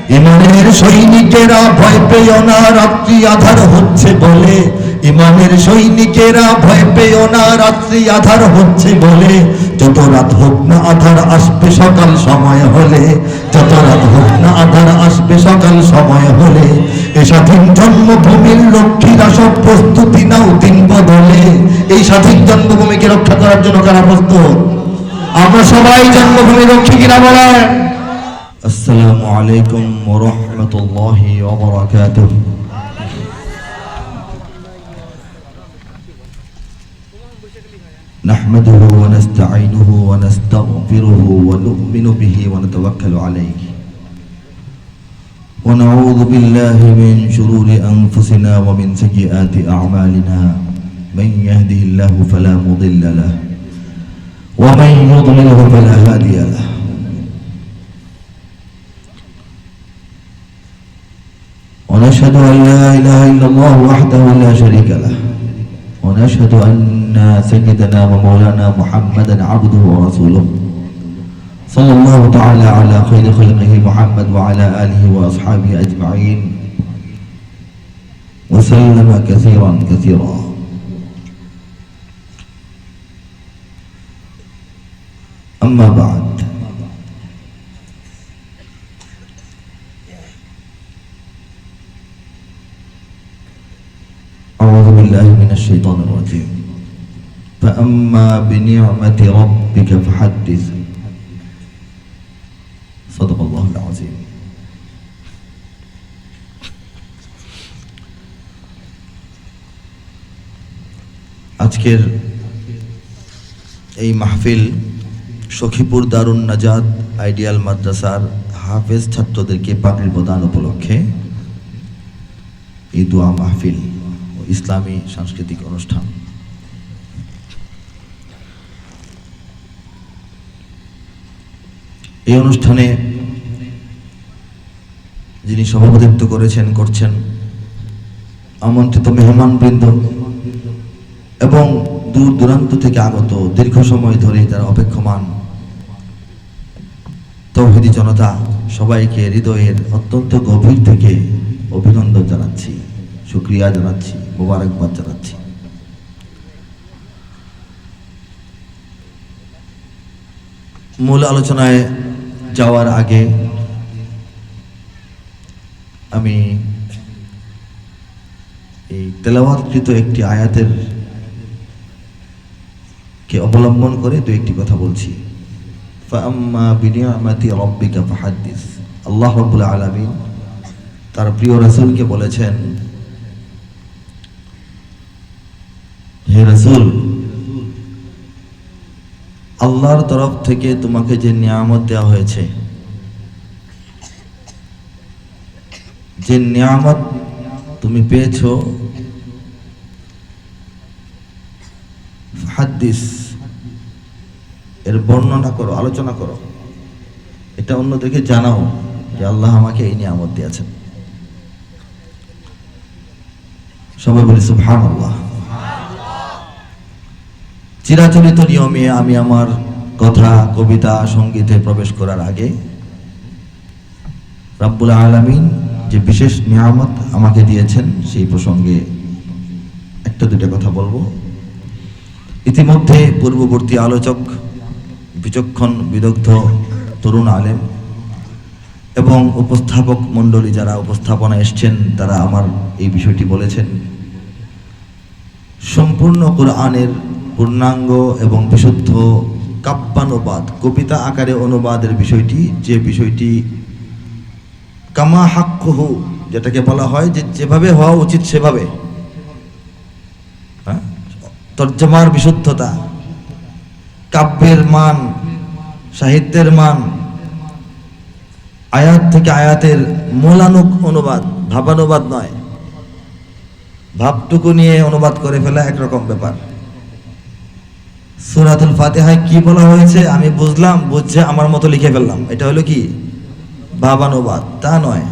ইমানের সৈনিকেরা ভয় পেও না, রাত্রি আধার হচ্ছে বলে। ইমানের সৈনিকেরা ভয় পেও না, রাত্রি আধার হচ্ছে বলে। যত রাত হোক না আধার আসবে সকাল সময় হলে। যত রাত হোক না আধার আসবে সকাল সময় হলে। এ স্বাধীন জন্মভূমির লক্ষ্মীরা সব প্রস্তুতি নাও দিন বদলে। এই স্বাধীন জন্মভূমিকে রক্ষা করার জন্য কারা প্রস্তুত? আমরা সবাই জন্মভূমি রক্ষী কিনা বলেন? আসসালামু আলাইকুম ওয়া রাহমাতুল্লাহি ওয়া বারাকাতুহু। নাহমাদুহু ওয়া নাস্তাঈনুহু ওয়া নাস্তাগফিরুহু ওয়া নু'মিনু বিহি ওয়া নাতাওয়াক্কালু আলাইহি ওয়া নাউযু বিল্লাহি মিন শুরুরি আনফুসিনা ওয়া মিন সাইয়্যাতি আ'মালিনা। মান ইয়াহদিহিল্লাহু ফালা মুদিল্লা লাহু ওয়া মান ইউদ্লিলহু ফালা হাদিয়া লাহু। ونشهد أن لا إله إلا الله وحده لا شريك له ونشهد أن سيدنا ومولانا محمدا عبده ورسوله صلى الله تعالى على خير خلقه محمد وعلى آله وأصحابه أجمعين وسلم كثيرا كثيرا. أما بعد، أعوذ بالله من الشيطان الرجيم. فأما بنعمة ربك فحدث. صدق الله العظيم. আজকের এই মাহফিল সখীপুর দারুন নাজাত আইডিয়াল মাদ্রাসার হাফেজ ছাত্রদেরকে পাগড়ি প্রদান উপলক্ষে এই দোয়া মাহফিল ইসলামী সাংস্কৃতিক অনুষ্ঠান। এই অনুষ্ঠানে যিনি সভাপতিত্ব করছেন আমন্ত্রিত মেহমানবৃন্দ এবং দূর দূরান্ত থেকে আগত দীর্ঘ সময় ধরে যারা অপেক্ষমান তৌহিদি জনতা, সবাইকে হৃদয়ের অত্যন্ত গভীর থেকে অভিনন্দন জানাচ্ছি, শুকরিয়া জানাচ্ছি, মোবারকবাদ জানাচ্ছি। মূল আলোচনায় যাওয়ার আগে আমি এই তেলাওয়াতকৃত একটি আয়াতের কে অবলম্বন করে দু একটি কথা বলছি। ফাআম্মা বিনিআমাতি রাব্বিকা ফাহাদ্দিস। আল্লাহ রাব্বুল আলামিন তার প্রিয় রাসূলকে বলেছেন, হে রাসূল, আল্লাহর তরফ থেকে তোমাকে যে নিয়ামত দেওয়া হয়েছে, যে নিয়ামত তুমি পেয়েছো, হাদিস এর বর্ণনা করো, আলোচনা করো, এটা অন্যদেরকে জানাও যে আল্লাহ আমাকে এই নিয়ামত দিয়েছেন। সবাই বলি সুবহানাল্লাহ। চিরাচরিত নিয়মে আমি আমার কথা, কবিতা, সঙ্গীতে প্রবেশ করার আগে রাব্বুল আলামিন যে বিশেষ নিয়ামত আমাকে দিয়েছেন সেই প্রসঙ্গে একটা দুটো কথা বলবো। ইতিমধ্যে পূর্ববর্তী আলোচক, বিচক্ষণ বিদগ্ধ তরুণ আলেম এবং উপস্থাপক মণ্ডলী যারা উপস্থাপনা এসছেন তারা আমার এই বিষয়টি বলেছেন। সম্পূর্ণ কোরআনের পূর্ণাঙ্গ এবং বিশুদ্ধ কাব্যানুবাদ, কবিতা আকারে অনুবাদের বিষয়টি, যে বিষয়টি কামা হাক্কুহু, যেটাকে বলা হয় যে যেভাবে হওয়া উচিত সেভাবে, তর্জমার বিশুদ্ধতা, কাব্যের মান, সাহিত্যের মান, আয়াত থেকে আয়াতের মূলানুগ অনুবাদ, ভাবানুবাদ নয়, ভাবটুকু নিয়ে অনুবাদ করে ফেলা একরকম ব্যাপার। সূরাতুল ফাতিহায় কি বলা হয়েছে আমি বুঝলাম, বুঝছে আমার মতো লিখে ফেললাম, এটা হলো কি ভাবানুবাদ? তা নয়।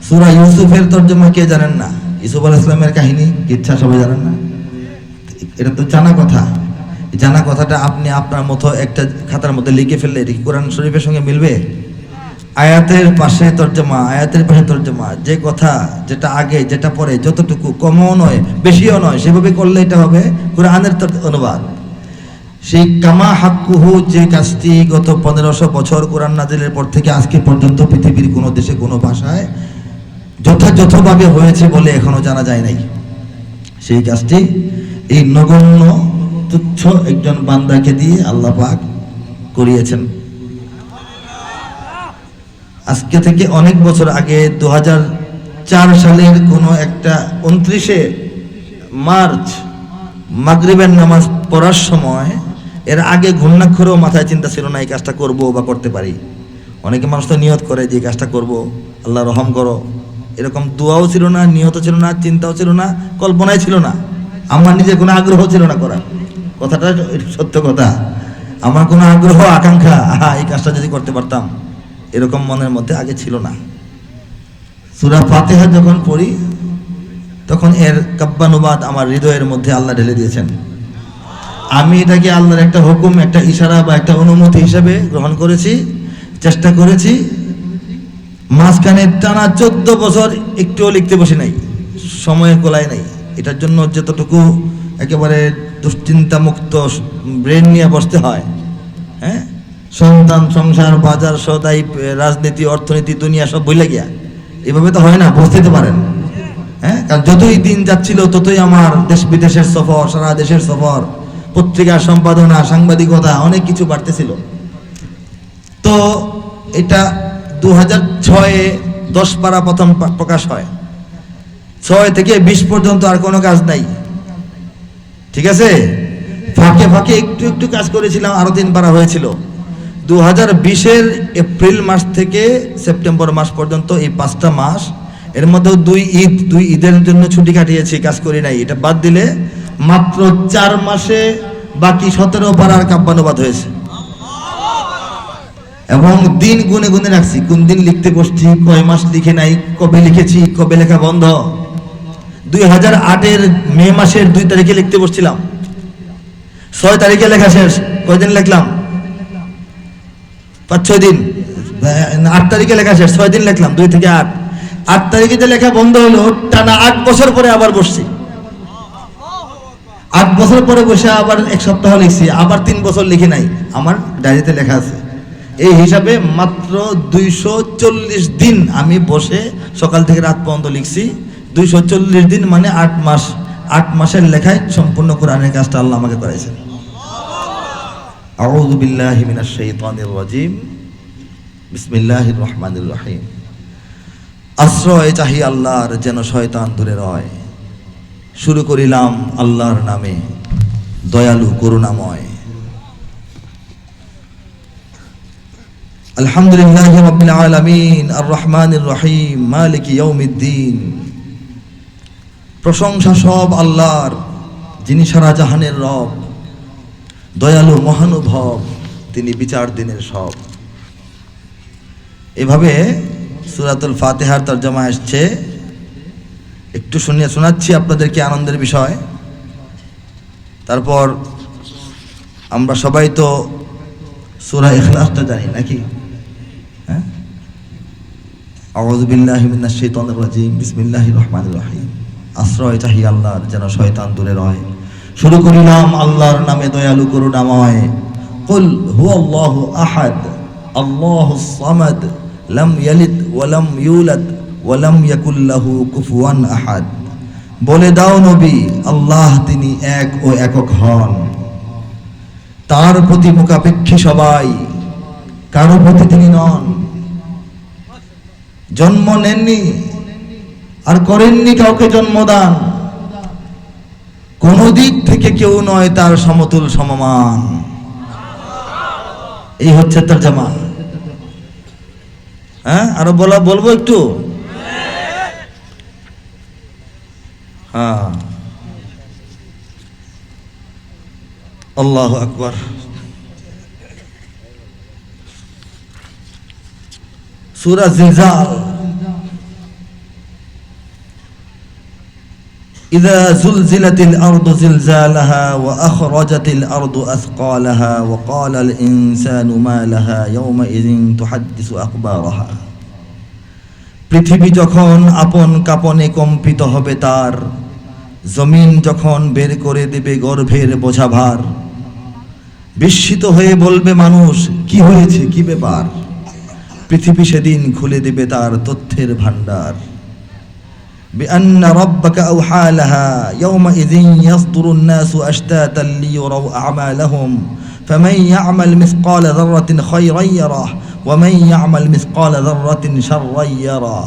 সূরা ইউসুফের তর্জমা কে জানেন না? ইউসুফ আলাইহিস সালামের কাহিনী, কিচ্ছা সবাই জানেন না? এটা তো জানা কথা। জানা কথাটা আপনি আপনার মতো একটা খাতার মধ্যে লিখে ফেললে এটা কি কোরআন শরীফের সঙ্গে মিলবে? আয়াতের পাশে তর্জমা, আয়াতের পাশে তর্জমা, যে কথা যেটা আগে যেটা পরে যতটুকু কমও নয় বেশিও নয় সেভাবে করলে এটা হবে কোরআনের অনুবাদ। সেই কামা হাক্কুহু, যে কাজটি গত 1500 বছর কোরআন নাজিলের পর থেকে আজকে পর্যন্ত পৃথিবীর কোনো দেশে কোনো ভাষায় যথাযথভাবে হয়েছে বলে এখনো জানা যায় নাই, সেই কাজটি এই নগণ্য তুচ্ছ একজন বান্দাকে দিয়ে আল্লাহ পাক করিয়েছেন। আজকে থেকে অনেক বছর আগে 2004 সালের কোনো একটা 29শে মার্চ মাগরিবের নামাজ পড়ার সময়, এর আগে ঘূর্ণাক্ষরেও মাথায় চিন্তা ছিল না এই কাজটা করব বা করতে পারি। অনেকে মানুষ তো নিয়ত করে যে কাজটা করব, আল্লাহ রহম করো, এরকম দোয়াও ছিল না, নিয়ত ছিল না, চিন্তাও ছিল না, কল্পনাই ছিল না, আমার নিজের কোনো আগ্রহ ছিল না করার। কথাটা সত্য কথা, আমার কোনো আগ্রহ আকাঙ্ক্ষা এই কাজটা যদি করতে পারতাম এরকম মনের মধ্যে আগে ছিল না। সূরা ফাতিহা যখন পড়ি তখন এর কাব্যানুবাদ আমার হৃদয়ের মধ্যে আল্লাহ ঢেলে দিয়েছেন। আমি এটাকে আল্লাহর একটা হুকুম, একটা ইশারা বা একটা অনুমতি হিসেবে গ্রহণ করেছি, চেষ্টা করেছি। মাঝখানে টানা 14 বছর একটুও লিখতে বসে নাই, সময়ের কোলায় নাই। এটার জন্য যতটুকু একেবারে দুশ্চিন্তা মুক্ত ব্রেন নিয়ে বসতে হয়, হ্যাঁ, সন্তান, সংসার, বাজার, সদাই, রাজনীতি, অর্থনীতি, দুনিয়া সব ভুলে গিয়া, এভাবে তো হয় না, বুঝতে তো পারেন। হ্যাঁ, কারণ যতই দিন যাচ্ছিল ততই আমার দেশ বিদেশের সফর, সারা দেশের সফর, পত্রিকা সম্পাদনা, সাংবাদিকতা, অনেক কিছু বাড়তেছিল। তো এটা 2006-এ 10 পারা প্রথম প্রকাশ হয়, 6 থেকে 20 পর্যন্ত আর কোনো কাজ নাই, ঠিক আছে। ফাঁকে ফাঁকে একটু একটু কাজ করেছিলাম, আরো 3 পারা হয়েছিল। 2020-এর এপ্রিল মাস থেকে সেপ্টেম্বর মাস পর্যন্ত এই 5টা মাস, এর মধ্যে 2 ঈদের জন্য ছুটি কাটিয়েছি, কাজ করি নাই। এটা বাদ দিলে মাত্র 4 মাসে বাকি 17 পারার কাব্যানুবাদ হয়েছে। এবং দিন গুনে গুনে রাখছি, কোন দিন লিখতে বসছি, কয় মাস লিখে নাই, কবে লিখেছি, কবে লেখা বন্ধ। 2008-এর মে মাসের 2 তারিখে লিখতে বসছিলাম, 6 তারিখে লেখা শেষ। কয়দিন লিখলাম? 5-6 দিন। 8 তারিখে লেখা শেষ, 6 দিন লিখলাম, 2 থেকে 8। 8 তারিখে যে লেখা বন্ধ হলো, টানা 8 বছর পরে আবার বসছি। 8 বছর পরে বসে আবার 1 সপ্তাহ লিখছি, আবার 3 বছর লিখি নাই, আমার ডায়েরিতে লেখা আছে। এই হিসাবে মাত্র 240 দিন আমি বসে সকাল থেকে রাত পর্যন্ত লিখছি। 240 দিন মানে 8 মাস। 8 মাসের লেখায় সম্পূর্ণ কোরআনের কাজটা আল্লাহ আমাকে করাইছেন। আউযু বিল্লাহি মিনাশ শাইতানির রাজিম, বিসমিল্লাহির রহমানির রহিম। আশ্রয় চাহি আল্লাহর, যেন শয়তান দূরে রয়। শুরু করিলাম আল্লাহর নামে, দয়ালু করুণাময়। আলহামদুলিল্লাহি রাব্বিল আলামিন, আর রহমানির রহিম, মালিকি ইয়াউমিদ্দিন। প্রশংসা সব আল্লাহর, যিনি সারা জাহানের রব, দয়ালু মহানুভব, তিনি বিচার দিনের সব। এভাবে সূরাতুল ফাতিহার তরজমা আসছে, একটু শোনাচ্ছি আপনাদেরকে, আনন্দের বিষয়। তারপর আমরা সবাই তো সূরা ইখলাসটা জানি নাকি? হ্যাঁ, আউযু বিল্লাহি মিনাশ শাইতানির রাজিম, বিসমিল্লাহির রহমানির রহিম। আশ্রয় চাহি আল্লাহর, যেন শয়তান দূরে রয়। শুরু করিলাম আল্লাহর নামে, দয়ালু করুণাময়। কুল হুয়াল্লাহু আহাদ, আল্লাহুস সামাদ, লাম ইয়ালিদ ওয়া লাম ইউলাদ ওয়া লাম ইয়াকুল লাহু কুফুয়ান আহাদ। বলে দাও নবী, আল্লাহ তিনি এক ও একক হন, তার প্রতি মুখাপেক্ষী সবাই, কারো প্রতি তিনি নন। জন্ম নেননি আর করেননি কাউকে জন্মদান, কোন দিক থেকে কেউ নয় তার সমতুল সমমান। এই হচ্ছে তরজমা। হ্যাঁ, আরো বলবো একটু? হ্যাঁ, আল্লাহু আকবার। সূরা জিলজাল, إذا زلزلت الأرض زلزالها وأخرجت الأرض أثقالها وقال الإنسان ما لها يومئذ تحدث أخبارها পৃথিবী যখন আপন কাঁপনে কম্পিত হবে, তার জমিন যখন বের করে দেবে গর্ভের বোঝাভার, বিস্মিত হয়ে বলবে মানুষ, কি হয়েছে, কি ব্যাপার? পৃথিবী সেদিন খুলে দেবে তার তথ্যের ভান্ডার। بأن ربك أوحى لها يومئذ يصدر الناس أشتاتا ليروا أعمالهم فمن يعمل مثقال ذرة خيرا يره ومن يعمل مثقال ذرة شرا يره।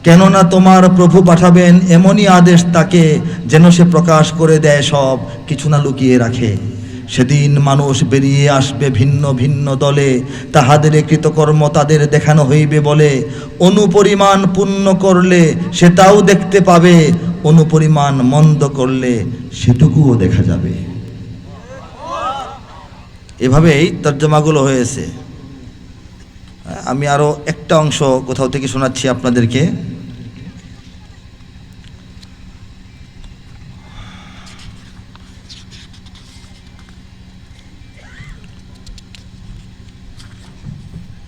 কেননা তোমার প্রভু পাঠাবেন এমনই আদেশ তাকে, যেন সে প্রকাশ করে দেয় সব, কিছু না লুকিয়ে রাখে। সেদিন মানুষ বেরিয়ে আসবে ভিন্ন ভিন্ন দলে, তাহাদের কৃতকর্ম তাদের দেখানো হইবে বলে। অনুপরিমাণ পুণ্য করলে সেটাও দেখতে পাবে, অনুপরিমাণ মন্দ করলে সেটুকুও দেখা যাবে। এভাবেই তর্জমাগুলো হয়েছে। আমি আরো একটা অংশ কোথাও থেকে শোনাচ্ছি আপনাদেরকে।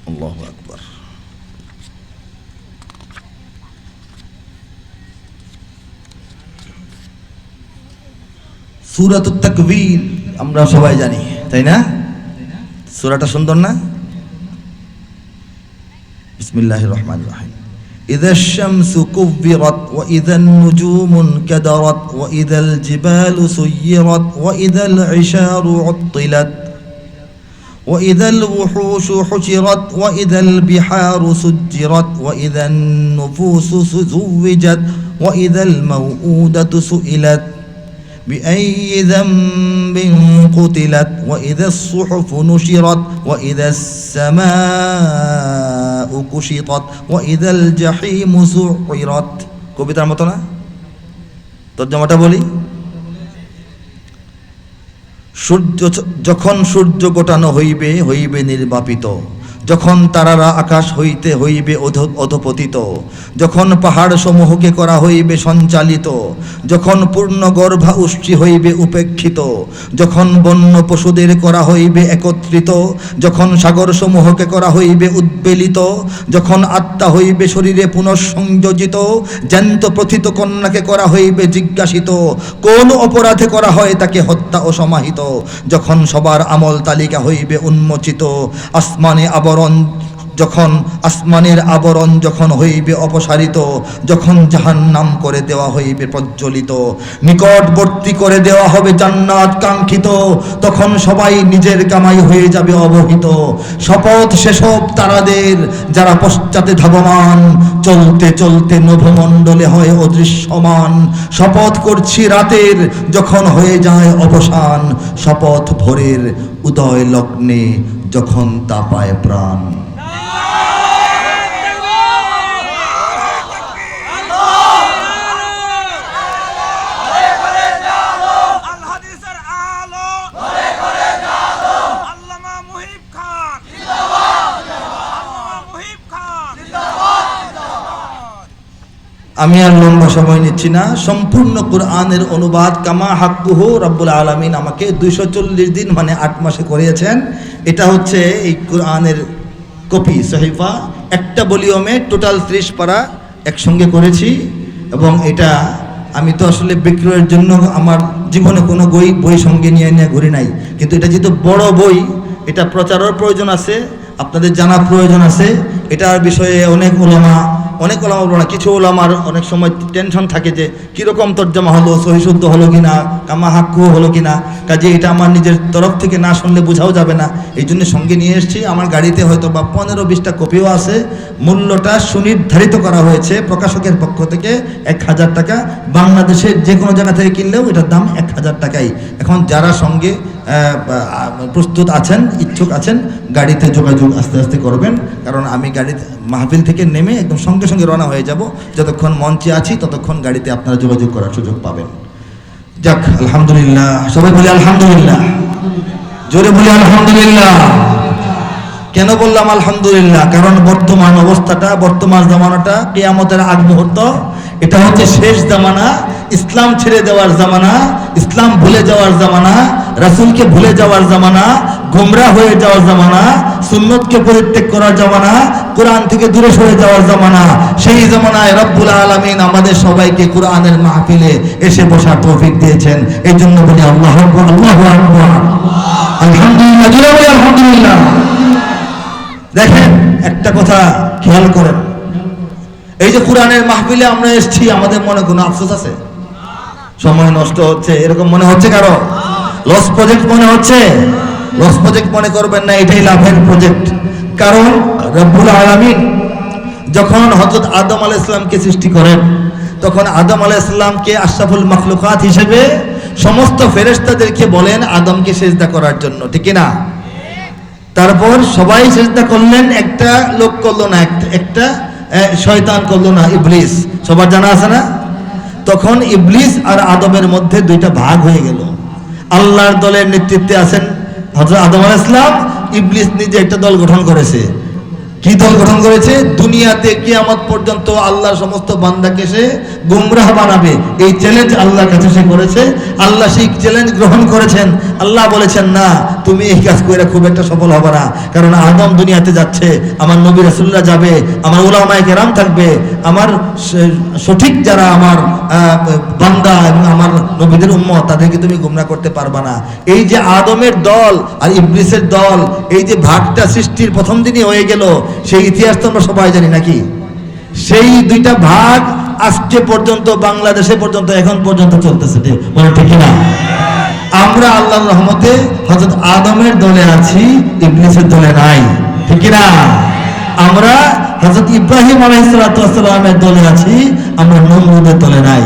আল্লাহু আকবার। সূরাতুত তাকবীর আমরা সবাই জানি, তাই না? সূরাটা সুন্দর না? বিসমিল্লাহির রহমানির রহিম। ইযাশ শামসু কুব্বিরাত ওয়া ইযান নুজুমু কাদারাত ওয়া ইযাল জিবালু সুয়্যিরাত ওয়া ইযাল ইশারু উত্তিলাত وإذا الوحوش حشرت وإذا البحار سجرت وإذا النفوس زوجت وإذا الموءودة سئلت بأي ذنب قتلت وإذا الصحف نشرت وإذا السماء كشطت وإذا الجحيم سعرت। কবিতার মতো না? তর্জমাটা বলি। যখন সূর্য গোটানো হইবে, হইবে নির্বাপিত, যখন তারারা আকাশ হইতে হইবে অধপতিত, যখন পাহাড় সমূহকে করা হইবে সঞ্চালিত, যখন পূর্ণ গর্ভা উষ্টি হইবে উপেক্ষিত, যখন বন্য পশুদের করা হইবে একত্রিত, যখন সাগর সমূহকে করা হইবে উদ্বেলিত, যখন আত্মা হইবে শরীরে পুনঃসংযোজিত, জ্যান্ত প্রথিত কন্যাকে করা হইবে জিজ্ঞাসিত, কোন অপরাধে করা হয় তাকে হত্যা ও সমাহিত, যখন সবার আমল তালিকা হইবে উন্মোচিত, আসমানে যখন আসমানের আবরণ যখন হইবে অপসারিত, যখন জাহান্নাম করে দেওয়া হইবে প্রজ্বলিত, নিকটবর্তী করে দেওয়া হবে জান্নাত কাঙ্ক্ষিত, তখন সবাই নিজের কামাই হয়ে যাবে অবহিত। শপথ সেসব তারাদের যারা পশ্চাতে ধাবমান, চলতে চলতে নভমণ্ডলে হয় অদৃশ্যমান। শপথ করছি রাতের যখন হয়ে যায় অবসান, শপথ ভোরের উদয় লগ্নে যখন তা পায় প্রাণ। আমি আর লম্বা সময় নিচ্ছি না, সম্পূর্ণ কোরআনের অনুবাদ কামা হাক্কুহু রব্বুল আলামিন আমাকে 240 দিন মানে 8 মাসে করিয়েছেন। এটা হচ্ছে এই কোরআনের কপি সহিফা, একটা ভলিউমে টোটাল 30 পারা একসঙ্গে করেছি। এবং এটা আমি তো আসলে বিক্রয়ের জন্য আমার জীবনে কোনো বই সঙ্গে নিয়ে ঘুরি নাই, কিন্তু এটা যেহেতু বড় বই, এটা প্রচারের প্রয়োজন আছে, আপনাদের জানা প্রয়োজন আছে। এটার বিষয়ে অনেক ওলামা বলো না, কিছু ওলামার অনেক সময় টেনশন থাকে যে কীরকম তর্জমা হলো, সহিশুদ্ধ হলো কিনা, কামা হাক্কু হলো কিনা। কাজে এটা আমার নিজের তরফ থেকে না শুনলে বোঝাও যাবে না, এই জন্য সঙ্গে নিয়ে এসেছি। আমার গাড়িতে হয়তো বা 15-20টা কপিও আছে। মূল্যটা সুনির্ধারিত করা হয়েছে প্রকাশকের পক্ষ থেকে 1000 টাকা। বাংলাদেশের যে কোনো জায়গা থেকে কিনলেও এটার দাম 1000 টাকাই। এখন যারা সঙ্গে প্রস্তুত আছেন, ইচ্ছুক আছেন, গাড়িতে যোগাযোগ আস্তে আস্তে করবেন, কারণ আমি গাড়িতে মাহফিল থেকে নেমে একদম সঙ্গে সঙ্গে রওনা হয়ে যাব। যতক্ষণ মঞ্চে আছি ততক্ষণ গাড়িতে আপনারা যোগাযোগ করার সুযোগ পাবেন। যাক, আলহামদুলিল্লাহ, সবাই বলি আলহামদুলিল্লাহ, জোরে বলি আলহামদুলিল্লাহ। কেন বললাম আলহামদুলিল্লাহ? কারণ বর্তমান অবস্থাটা, বর্তমান জামানাটা কিয়ামতের আগ মুহূর্ত, এটা হচ্ছে শেষ জামানা। ইসলাম ছেড়ে দেওয়ার জামানা, ইসলাম ভুলে যাওয়ার জামানা, রাসূলকে ভুলে যাওয়ার জামানা, গোমরা হয়ে যাওয়ার জামানা, সুন্নতকে পরিত্যাগ করার জামানা, কোরআন থেকে দূরে সরে যাওয়ার জামানা। সেই জামানায় রব্বুল আলামিন আমাদের সবাইকে কোরআনের মাহফিলে এসে বসার তৌফিক দিয়েছেন। এই জন্য বলি আল্লাহু আকবার, আল্লাহু আকবার, আলহামদুলিল্লাহ, জোরে বলি আলহামদুলিল্লাহ। দেখেন একটা কথা খেয়াল করেন, এই যে কোরআনের মাহফিলে আমরা এসেছি, আমাদের মনে কোনো আফসোস আছে? সময় নষ্ট হচ্ছে এরকম মনে হচ্ছে কারো? লস প্রজেক্ট মনে হচ্ছে? লস প্রজেক্ট মনে করবেন না, এটাই লাভের প্রজেক্ট। কারণ রব্বুল আলামিন যখন হযরত আদম আলাইহিস সালামকে সৃষ্টি করেন, তখন আদম আলাইহিস সালামকে আশরাফুল মাখলুকাত হিসেবে সমস্ত ফেরেশতাদেরকে বলেন আদমকে সিজদা করার জন্য, ঠিক না? তারপর সবাই সিজদা করলেন, একটা লোক করলো না, একটা শয়তান করলো না, ইবলিস। সবার জানা আছে না? তখন ইবলিস আর আদমের মধ্যে দুইটা ভাগ হয়ে গেল। আল্লাহর দলের নেতৃত্বে আছেন হযরত আদম আলাইহিস সালাম, ইবলিস নিজে একটা দল গঠন করেছে। কি দল গঠন করেছে? দুনিয়াতে কিয়ামত পর্যন্ত আল্লাহর সমস্ত বান্দাকে সে গুমরাহ বানাবে, এই চ্যালেঞ্জ আল্লাহর কাছে সে করেছে। আল্লাহ সেই চ্যালেঞ্জ গ্রহণ করেছেন। আল্লাহ বলেছেন না, তুমি এই কাজ করে খুব একটা সফল হবে না, কারণ আদম দুনিয়াতে যাচ্ছে, আমার নবী রাসূলুল্লাহ যাবে, আমার উলামায়ে কেরাম থাকবে, আমার সঠিক যারা আমার বান্দা এবং আমার নবীদের উম্মত, তাদেরকে তুমি গুমরাহ করতে পারবা না। এই যে আদমের দল আর ইবলিসের দল, এই যে ভাগটা সৃষ্টির প্রথম দিনই হয়ে গেল, সেই ইতিহাস তো আমরা সবাই জানি নাকি? সেই দুইটা ভাগ আজকে পর্যন্ত বাংলাদেশে পর্যন্ত এখন পর্যন্ত চলতেছে, বলে ঠিক না? আমরা আল্লাহর রহমতে হযরত আদমের দলে আছি, ইবলিসের দলে নাই, ঠিক না? আমরা হযরত ইব্রাহিম আলাইহিস সালামের দলে আছি, আমরা নমরুদের দলে নাই।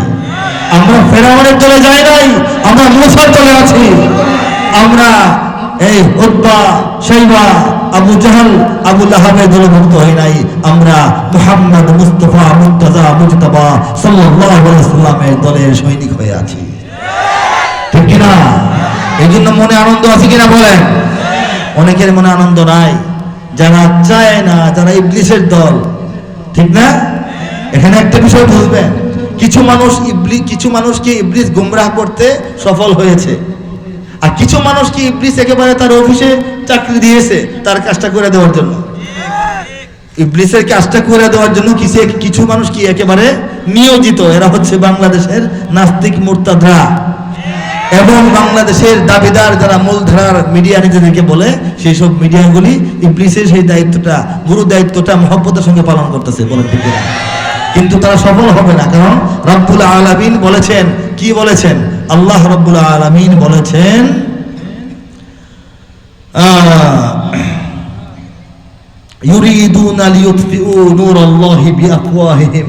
আমরা ফেরাউনের দলে যাই নাই, আমরা মূসার দলে আছি। আমরা এই উতবা, শাইবা, আবু জাহল, আবু লাহাবের দলভুক্ত হই নাই। আমরা মুহাম্মদ মুস্তাফা মুর্তজা মুজতাবা সাল্লাল্লাহু আলাইহি ওয়াসাল্লামের দলের সৈনিক হয়ে আছি, ঠিক কি না? এই জন্য মনে আনন্দ আছে কিনা বলেন? অনেকের মনে আনন্দ নাই, যারা চায় না, যারা ইবলিসের দল, ঠিক না? এখানে একটা বিষয় বুঝবেন, কিছু মানুষকে ইবলিস গুমরাহ করতে সফল হয়েছে, আর কিছু মানুষকে ইবলিস একেবারে তার অফিসে চাকরি দিয়েছে তার কাজটা করে দেওয়ার জন্য। ইবলিসের কাজটা করে দেওয়ার জন্য কিছু মানুষ কি একেবারে নিয়োজিত। এরা হচ্ছে বাংলাদেশের নাস্তিক মুরতাদরা এবং বাংলাদেশের দাবিদার যারা মূলধারার মিডিয়া নিজেদেরকে বলে, সেই সব মিডিয়াগুলি ইবলিসের সেই দায়িত্বটা, গুরু দায়িত্বটা মহব্বতের সঙ্গে পালন করতেছে, বলেন ঠিক না? কিন্তু তারা সফল হবে না, কারণ রব্বুল আলামিন বলেছেন, কি বলেছেন? আল্লাহ রব্বুল আলামিন বলেছেন, ইউরিদুনা লিইউতফিউ নূরাল্লাহি বিআফওয়াহিহিম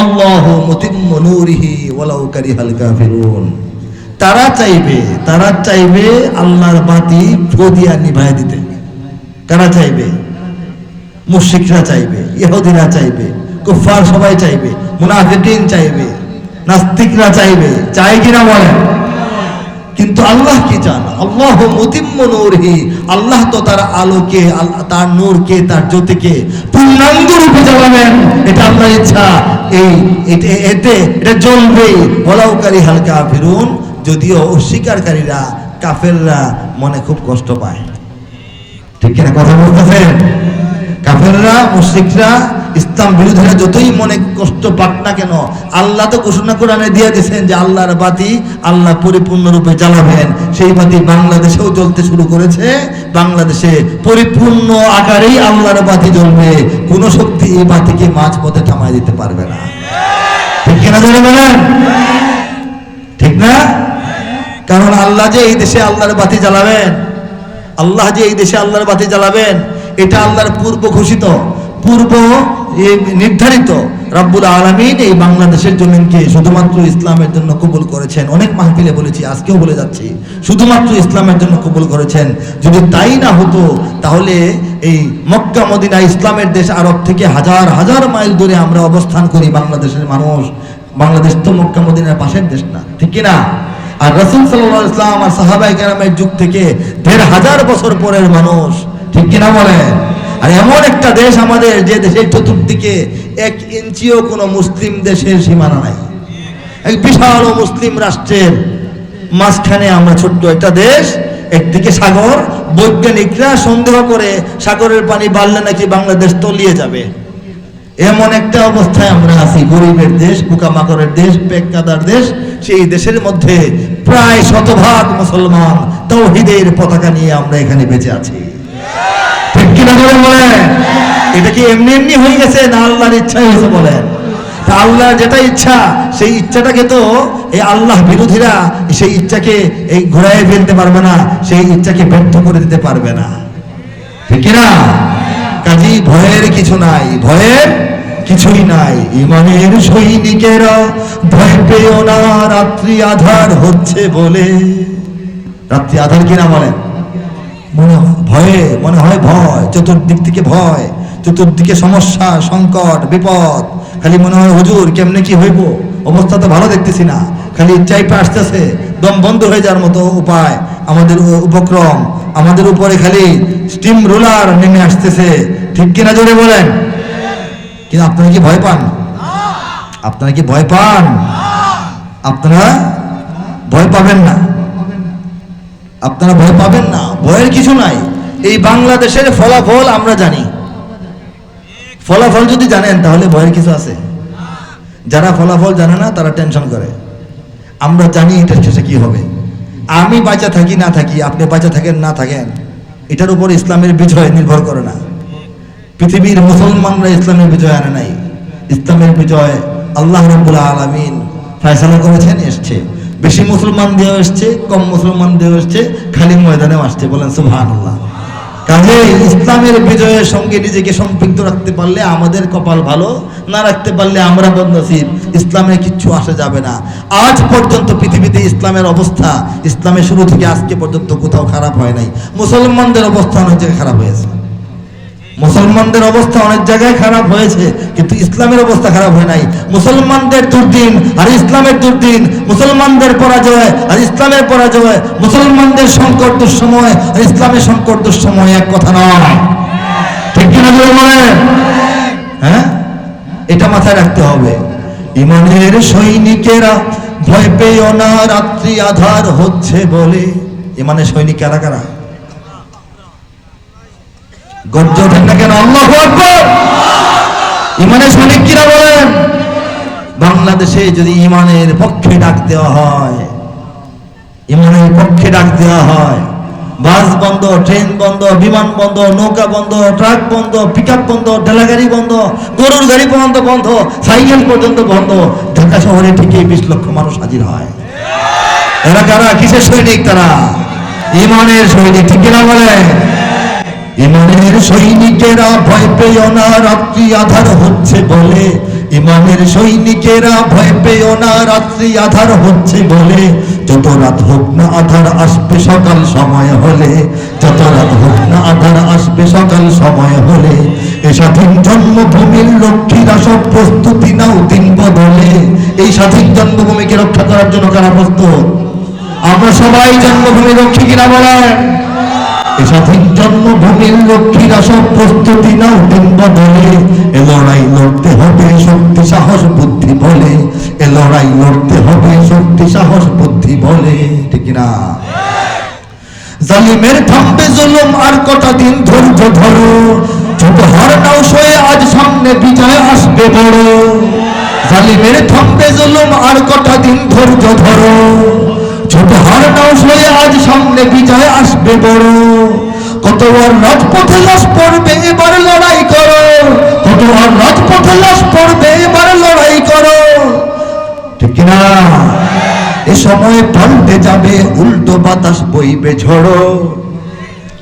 আল্লাহু মুতিম্মু নূরিহি ওয়ালাউ কারিহাল কাফিরুন। তারা চাইবে আল্লাহর বাতি ফু দিয়া নিভায় দিতে। কারা চাইবে? মুশরিকরা চাইবে, ইহুদিরা চাইবে, কুফফার সবাই চাইবে, মুনাফিকিন চাইবে, নাস্তিকরা চাইবে, চাই কিনা বলেন? কিন্তু আল্লাহ কি চান? আল্লাহু মুতিম্মু নূরিহি, আল্লাহ তো তার আলোকে, তার নূরকে, তার জ্যোতিকে পূর্ণাঙ্গ রূপে জ্বালাবেন, এটা আল্লাহর ইচ্ছা। এটা জ্বলবে। ওয়ালাউ কারিহাল কাফিরুন, যদিও অস্বীকারীরা, কাফেররা মনে খুব কষ্ট পায়, ঠিক কিনা? কথা বলতেছেন? কাফেররা, মুশরিকরা, ইসলাম বিরোধীরা যতই মনে কষ্ট পাক না কেন, আল্লাহ তো ঘোষণা কোরআনে দিয়ে দিয়েছেন যে আল্লাহর বাতি আল্লাহ পরিপূর্ণরূপে জ্বালাবেন। সেই বাতি বাংলাদেশেও জ্বলতে শুরু করেছে। বাংলাদেশে পরিপূর্ণ আকারেই আল্লাহর বাতি জ্বলবে। কোন শক্তি এই বাতিকে মাঝপথে থামায় দিতে পারবে না, ঠিক কিনা জোরে বলেন? ঠিক না? কারণ আল্লাহ যে এই দেশে আল্লাহর বাতি জ্বালাবেন, এটা আল্লাহর পূর্ব ঘোষিত, পূর্ব নির্ধারিত। রব্বুল আলামিন এই বাংলাদেশের জমিনকে শুধুমাত্র ইসলামের জন্য কবুল করেছেন। অনেক মাহফিলে বলেছি, আজকেও বলে যাচ্ছি, শুধুমাত্র ইসলামের জন্য কবুল করেছেন। যদি তাই না হতো, তাহলে এই মক্কা মদিনা ইসলামের দেশ আরব থেকে হাজার হাজার মাইল দূরে আমরা অবস্থান করি। বাংলাদেশের মানুষ, বাংলাদেশ তো মক্কা মদিনার পাশের দেশ না, ঠিক কিনা? আর রাসূল সাল্লাল্লাহু আলাইহি ওয়াসাল্লাম আর সাহাবায়ে কেরামের যুগ থেকে ১৫০০ বছর পরের মানুষ, ঠিক কিনা বলেন? আর এমন একটা দেশ আমাদের, যে দেশের চতুর্দিকে 1 ইঞ্চিও কোনো মুসলিম দেশের সীমানা নাই। এক বিশাল মুসলিম রাষ্ট্রের মাঝখানে আমরা ছোট্ট একটা দেশ, একদিকে সাগর। বৈজ্ঞানিকরা সন্দেহ করে সাগরের পানি বাড়লে নাকি বাংলাদেশ তলিয়ে যাবে। এমন একটা অবস্থায় আমরা আছি, গরিবের দেশ, পোকামাকড়ের দেশ, পেটকাদার দেশ। সেই দেশের মধ্যে প্রায় 100% মুসলমান তাওহীদের পতাকা নিয়ে আমরা এখানে বেঁচে আছি। ঠিক কিনা করে বলেন? এটা কি এমনি এমনি হয়ে গেছে না আল্লাহর ইচ্ছা হয়েছে বলেন? আল্লাহর যেটা ইচ্ছা সেই ইচ্ছাটাকে তো এই আল্লাহ বিরোধীরা সেই ইচ্ছাকে এই ঘোরায় ফেলতে পারবে না, সেই ইচ্ছাকে ব্যর্থ করে দিতে পারবে না। ঠিক না? কাজী ভয়ের কিছু নাই, ভয়ের কিছুই নাই। ইমানের সৈনিকেরা ভয় পেও না, রাত্রি আধার হচ্ছে বলে। রাত্রি আধার কিনা বলেন? মনে হয় ভয়, চতুর্দিক থেকে ভয়, চতুর্দিকে সমস্যা, সংকট, বিপদ। খালি মনে হয় হুজুর কেমনে কি হইব, অবস্থা তো ভালো দেখতেছি না, খালি চাইপে আসতেছে, দম বন্ধ হয়ে যাওয়ার মতো উপায় আমাদের উপক্রম, আমাদের উপরে খালি স্টিম রোলার নেমে আসতেছে। ঠিক কিনা জোরে বলেন? কিন্তু আপনারা কি ভয় পান? আপনারা কি ভয় পান? আপনারা ভয় পাবেন না, আপনারা ভয় পাবেন না, ভয়ের কিছু নাই। এই বাংলাদেশের ফলাফল আমরা জানি। ফলাফল যদি জানেন তাহলে ভয়ের কিছু আছে? যারা ফলাফল জানে না তারা টেনশন করে। আমরা জানি এটার শেষে কি হবে। আমি বাঁচা থাকি না থাকি, আপনি বাঁচা থাকেন না থাকেন, এটার উপর ইসলামের বিজয় নির্ভর করে না। পৃথিবীর মুসলমানরা ইসলামের বিজয় আনে নাই, ইসলামের বিজয় আল্লাহ রাব্বুল আলামিন ফয়সালা করেছেন। এসছে বেশি মুসলমান দিয়েও এসছে, কম মুসলমান দিয়েও এসছে, খালি ময়দানেও আসছে। বলেন সুবহানাল্লাহ। কাজে ইসলামের বিজয়ের সঙ্গে নিজেকে সম্পৃক্ত রাখতে পারলে আমাদের কপাল ভালো, না রাখতে পারলে আমরা বদনসিব। ইসলামে কিচ্ছু আসা যাবে না। আজ পর্যন্ত পৃথিবীতে ইসলামের অবস্থা, ইসলামের শুরু থেকে আজকে পর্যন্ত কোথাও খারাপ হয় নাই। মুসলমানদের অবস্থা অনেক জায়গায় খারাপ হয়েছে, মুসলমানদের অবস্থা অনেক জায়গায় খারাপ হয়েছে, কিন্তু ইসলামের অবস্থা খারাপ হয় নাই। মুসলমানদের দুর্দিন আর ইসলামের দুর্দিন, মুসলমানদের পরাজয় আর ইসলামের পরাজয়, মুসলমানদের সংকট দুঃসময় আর ইসলামের সংকট দুঃসময় এক কথা নয়। ঠিক কিনা বলেন? হ্যাঁ, এটা মাথায় রাখতে হবে। ইমানের সৈনিকেরা ভয় পেও না, রাত্রি আধার হচ্ছে বলে। ইমানের সৈনিক কারা কারা? গর্জ ওঠেন না কেন? আল্লাহু আকবার। ইমানের সৈনিক কিরা বলেন? বাংলাদেশে যদি ইমানের পক্ষে ডাক দেওয়া হয়, ইমানের পক্ষে ডাক দেওয়া হয়, বাস বন্ধ, ট্রেন বন্ধ, বিমান বন্ধ, নৌকা বন্ধ, ট্রাক বন্ধ, পিকআপ বন্ধ, ঠেলা গাড়ি বন্ধ, গরুর গাড়ি পর্যন্ত বন্ধ, সাইকেল পর্যন্ত বন্ধ, ঢাকা শহরে ঠিকই 20 লক্ষ মানুষ হাজির হয়। এরা কারা? কিসের সৈনিক? তারা ইমানের সৈনিক। ঠিক কিনা বলেন? ইমানের সৈনিকেরা ভয় পেও না, রাত্রি আধার হচ্ছে বলে। ইমানের সৈনিকেরা ভয় পেও না, রাত্রি আধার হচ্ছে বলে। যত রাত হোক না আধার আসবে সকাল সময় হলে, যত রাত হোক না আধার আসবে সকাল সময় হলে। এই স্বাধীন জন্মভূমির লক্ষ্মীরা সব প্রস্তুতি নাও দিন বদলে। এই স্বাধীন জন্মভূমিকে রক্ষা করার জন্য কারা প্রস্তুত? আমরা সবাই জন্মভূমি রক্ষী কিনা বলেন? স্বাধীন জন্মভূমির লক্ষ্মীরা সব প্রস্তুতি নাও দিন বদলে। এ লড়াই লড়তে হবে শক্তি সাহস বুদ্ধি বলে, এ লড়াই লড়তে হবে শক্তি সাহস বুদ্ধি বলে। ঠিক না? জালিমের থামবে জুলুম আর কটা দিন ধৈর্য ধরো, ছোট হার নাও সয়ে আজ সামনে বিজয় আসবে বড়। জালিমের থামবে জুলুম আর কটা দিন ধৈর্য ধরো, ছোট হার নাও সয়ে আজ সামনে বিজয় আসবে বড়। কত আর রাজপথে লাশ পড়বে এবার লড়াই করো, কত আর রাজপথে লাশ পড়বে এবার লড়াই করো। ঠিক কিনা? এ সময় পাল্টে যাবে, উল্টো বাতাস বইবে ঝড়ো।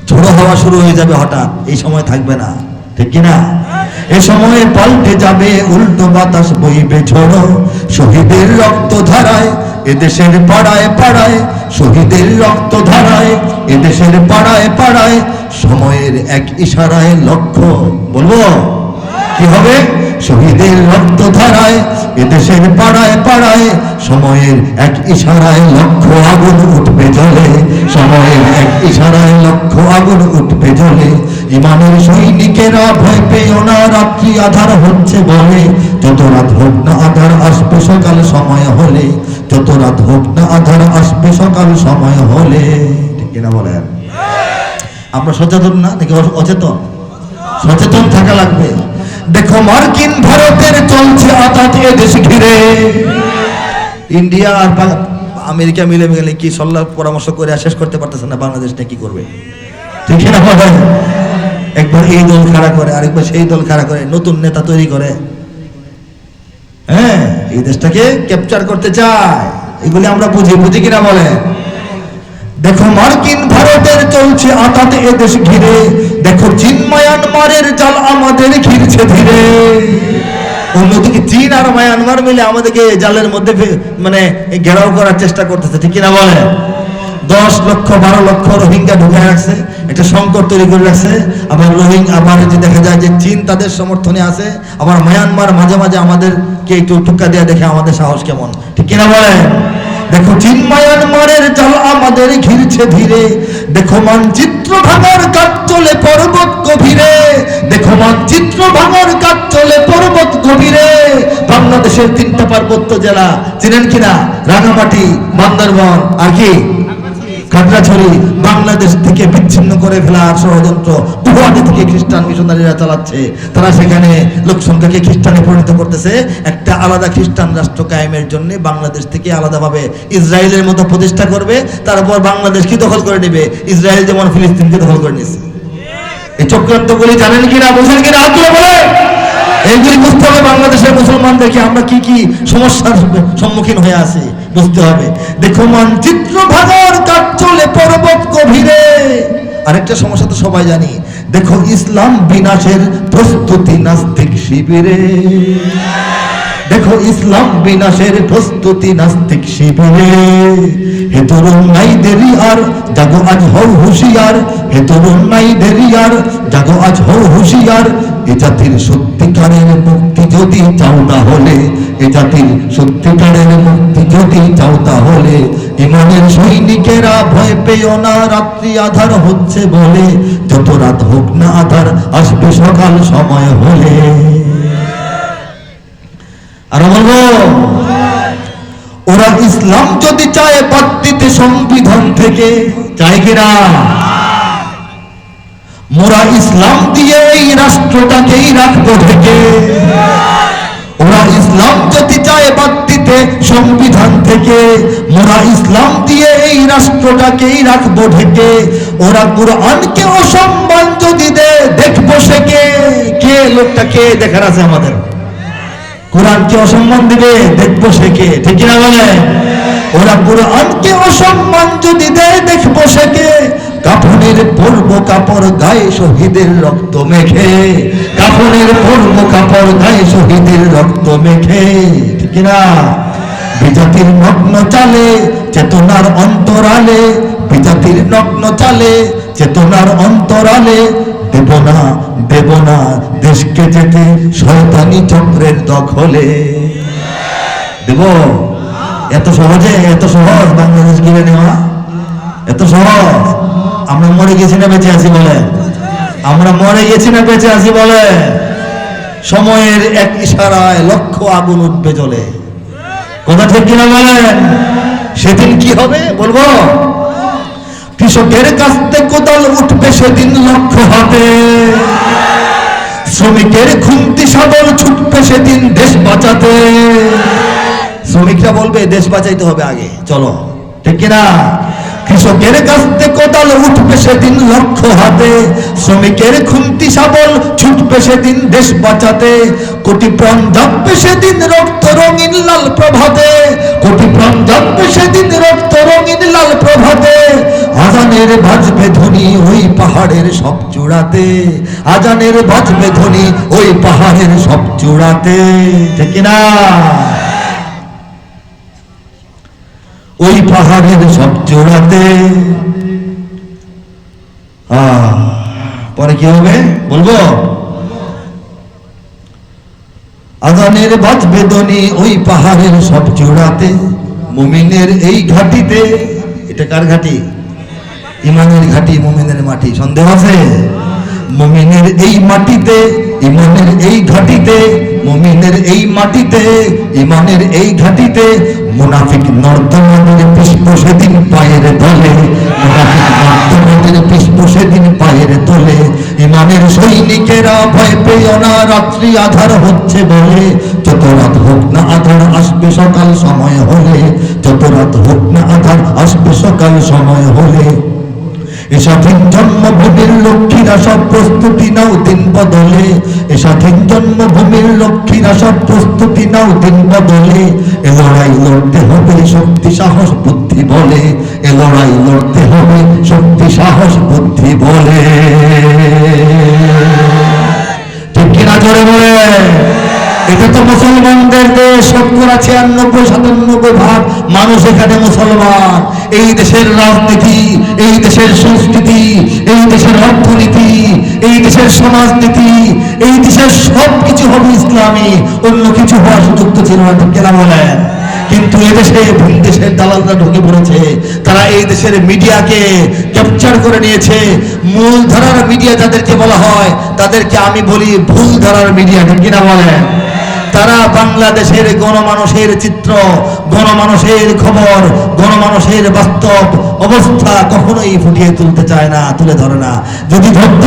ঝড়ো হওয়া শুরু হয়ে যাবে হঠাৎ, এই সময় থাকবে না। ঠিক কিনা? এ সময় পাল্টে যাবে, উল্টো বাতাস বইবে ঝড়ো। শহীদের রক্ত ধারায় এদেশের পাড়ায় পাড়ায়, শহীদের রক্ত ধারায় এদেশের পাড়ায় পাড়ায়। সময়ের এক ইশারায় লক্ষ্য বলবো কি হবে? শহীদের রক্ত ধারায় এদেশের পাড়ায় পাড়ায় সময়ের এক ইশারায় লক্ষ আগুন উঠবে জ্বলে, সময়ের এক ইশারায় লক্ষ আগুন উঠবে জ্বলে। ইমানের সৈনিকেরা ভয় পেও না, রাত্রি আধার হচ্ছে বলে, যত রাত হোক না আধার আসবে সকাল সময় হলে, যত রাত হোক না আধার আসবে সকাল সময় হলে। ঠিক কিনা বলেন? আমরা সচেতন না নাকি অচেতন? সচেতন থাকা লাগবে। দেখো মার্কিন ভারতের চলছে আঘাত এ দেশ ঘিরে, ইন্ডিয়া আর আমেরিকা মিলে মিলে কি সল্লাহ পরামর্শ করে শেষ করতে পারতেছে না বাংলাদেশটা কি করবে। ঠিক না বলেন? একবার এই দল খাড়া করে, আরেকবার সেই দল খাড়া করে, নতুন নেতা তৈরি করে, হ্যাঁ এই দেশটাকে ক্যাপচার করতে চায়। এগুলি আমরা বুঝি কিনা বলে। দেখো মার্কিন ভারতের চলছে আঘাত এ দেশ ঘিরে, দেখো চীন মায়ানমারের জাল আমাদের ঘিরছে ধীরে। অন্যদিকে চীন আর মায়ানমার মিলে আমাদেরকে জালের মধ্যে মানে ঘেরাও করার চেষ্টা করতেছে। ঠিক কিনা বলে? 10 লক্ষ 12 লক্ষ রোহিঙ্গা ঢুকে রাখছে, একটা সংকট তৈরি করে রাখছে। আবার আবার যে দেখা যায় যে চীন তাদের সমর্থনে আছে, আবার মায়ানমার মাঝে মাঝে আমাদেরকে একটু টুক্কা দেওয়া দেখে আমাদের সাহস কেমন। ঠিক কিনা বলে? দেখো চীন মায়ানমারের জাল আমাদের ঘিরছে ধীরে, দেখো মানচিত্র ভাঙার কাজ চলে পর্বত গভীরে, দেখো মানচিত্র ভাঙার কাজ চলে পর্বত গভীরে। বাংলাদেশের 3টা পার্বত্য জেলা চিনেন কিনা? রাঙামাটি, বান্দরবান আর কি খাগড়াছড়ি, বাংলাদেশ থেকে বিচ্ছিন্ন করে ফেলার ষড়যন্ত্র বহু আগে থেকে খ্রিস্টান মিশনারিরা চালাচ্ছে। তারা সেখানে লোক সংখ্যাকে খ্রিস্টানে পরিণত করতেছে, একটা আলাদা খ্রিস্টান রাষ্ট্র কায়েমের জন্য বাংলাদেশ থেকে আলাদাভাবে ইসরায়েলের মতো প্রতিষ্ঠা করবে। তারপর বাংলাদেশ কি দখল করে নেবে, ইসরায়েল যেমন ফিলিস্তিনকে দখল করে নিয়েছে। এই চক্রান্তগুলি জানেন কিনা, বোঝেন কিনা? আগ্রহ বলে এইগুলি বুঝতে হবে। বাংলাদেশের মুসলমানদেরকে আমরা কি কি সমস্যার সম্মুখীন হয়ে আছি বুঝতে হবে। দেখো মানচিত্র ভাঙার কাজ চলে পর্বত গভীরে। আরেকটা সমস্যা তো সবাই জানি, দেখো ইসলাম বিনাশের প্রস্তুতি নাস্তিক শিবিরে, দেখো ইসলাম বিনাশের প্রস্তুতি নাস্তিক শিবিরে। হে তরুণ নাই দেরি আর জাগো আজ হও হুঁশিয়ার, হে তরুণ নাই দেরি আর জাগো আজ হও হুঁশিয়ার। এ জাতির সত্যিকারের মুক্তি যদি চাও তাহলে, এ জাতির সত্যিকারের মুক্তি যদি চাও তাহলে, ইমানের সৈনিকেরা ভয় পেও না, রাত্রি আধার হচ্ছে বলে, যত রাত হোক না আধার আসবে সকাল সময় হলে। আর বলবো, ওরা ইসলাম যদি চায় বাদ দিতে সংবিধান থেকে, চায় কিনা? মোরা ইসলাম দিয়ে এই রাষ্ট্রটাকেই রাখবো ঢেকে। ওরা ইসলাম যদি চায় বাদ দিতে সংবিধান থেকে, মোরা ইসলাম দিয়ে এই রাষ্ট্রটাকেই রাখবো ঢেকে। ওরা কুরআনকে অসম্মান যদি দেয় দেখবো সে কে লোকটা কে দেখার আছে আমাদের। কোরআনকে অসম্মান দিবে দেখবো সে কে। ঠিক না বলে? ওরা কোরআনকে অসম্মান যদি দেয় দেখবো সে কে। কাফনের পরব কাপড় গায়ে শহীদের রক্ত মেখে, কাফনের পরব কাপড় গায়ে শহীদের রক্ত মেখে। ঠিক না? বিজাতির নগ্ন চালে চেতনার অন্তরালে, বিজাতির নগ্ন চালে চেতনার অন্তরালে। দেব না দেশকে যেতে শয়তানি চক্রের দখলে। দেব? এত সহজে, এত সহজ বাংলাদেশ কিনে নেওয়া, এত সহজ? আমরা মরে গেছি না বেঁচে আছি বলে? আমরা মরে গেছি না বেঁচে আছি বলে? সময়ের এক ইশারায় লক্ষ আগুন উঠবে জ্বলে। কথা ঠিক কিনা বলেন? সেদিন কি হবে বলবো? কৃষকের কাছ থেকে কোদাল উঠবে সেদিন লক্ষ হাতে, শ্রমিকের খুন্তি শাবল ছুটবে সেদিন দেশ বাঁচাতে। শ্রমিকরা বলবে দেশ বাঁচাইতে হবে আগে, চলো। ঠিক কিনা? কৃষকের কাছ থেকে কোদাল উঠবে সেদিন লক্ষ হাতে, শ্রমিকের খুন্তি শাবল ছুটবে সেদিন দেশ বাঁচাতে। কোটি প্রাণ যাবে সেদিন রক্ত রঙিন লাল প্রভাতে, কোটি প্রাণ যাবে সেদিন রক্ত রঙিন লাল প্রভাতে। আজানের বাজবে ধ্বনি ওই পাহাড়ের সব চূড়াতে, আজানের বাজবে ধ্বনি ওই পাহাড়ের সব চূড়াতে। ঠিক না? ওই পাহাড়ের সব চূড়াতে। পরে কি হবে বলবো? আজানের বাজবে ধ্বনি ওই পাহাড়ের সব চূড়াতে, মুমিনের এই ঘাটিতে। এটা কার ঘাটি? ইমানের ঘাটি, মুমিনের মাটি। সন্দেহ আছে? মুমিনের এই মাটিতে, ইমানের এই ঘাটিতে, মুমিনের এই মাটিতে, ইমানের এই ঘাটিতে, মুনাফিক নর্দমাদের পুষ্প সেদিন পায়ের তলে, মুনাফিক নর্দমাদের পুষ্প সেদিন পায়ের তলে। ইমানের সৈনিকেরা ভয় পেও না, রাত্রি আধার হচ্ছে বলে, যত রাত হোক না আধার আসবে সকাল সময় হলে, যত রাত হোক না আধার আসবে সকাল সময় হলে। এ স্বাধীন জন্মভূমির লক্ষ্মীরা সব প্রস্তুতি নাও দিন বদলে, এ স্বাধীন জন্মভূমির লক্ষ্মীরা সব প্রস্তুতি নাও দিন বদলে। এ লড়াই লড়তে হবে শক্তি সাহস বুদ্ধি বলে, এ লড়াই লড়তে হবে শক্তি সাহস বুদ্ধি বলে। ঠিক কিনা জোরে বলে? এটা তো মুসলমানদের দেশ, 96-97% মানুষ এখানে মুসলমান। এই দেশের রাজনীতি, এই দেশের সংস্কৃতি, এই দেশের অর্থনীতি, এই দেশের সমাজনীতি, এই দেশের সবকিছু হবে ইসলামী, অন্য কিছু হওয়ার সুযোগ তো ছিল না। ঠিক কিনা বলেন? কিন্তু এদেশে ভিন দেশের দালালরা ঢুকে পড়েছে, তারা এই দেশের মিডিয়াকে ক্যাপচার করে নিয়েছে। মূল ধারার মিডিয়া যাদেরকে বলা হয়, তাদেরকে আমি বলি ভুল ধারার মিডিয়া। ঠিক কিনা বলেন? তারা বাংলাদেশের গণমানুষের চিত্র, গণমানুষের খবর, গণমানুষের বাস্তব অবস্থা কখনোই ফুটিয়ে তুলতে চায় না, তুলে ধরে না। যদি ধরত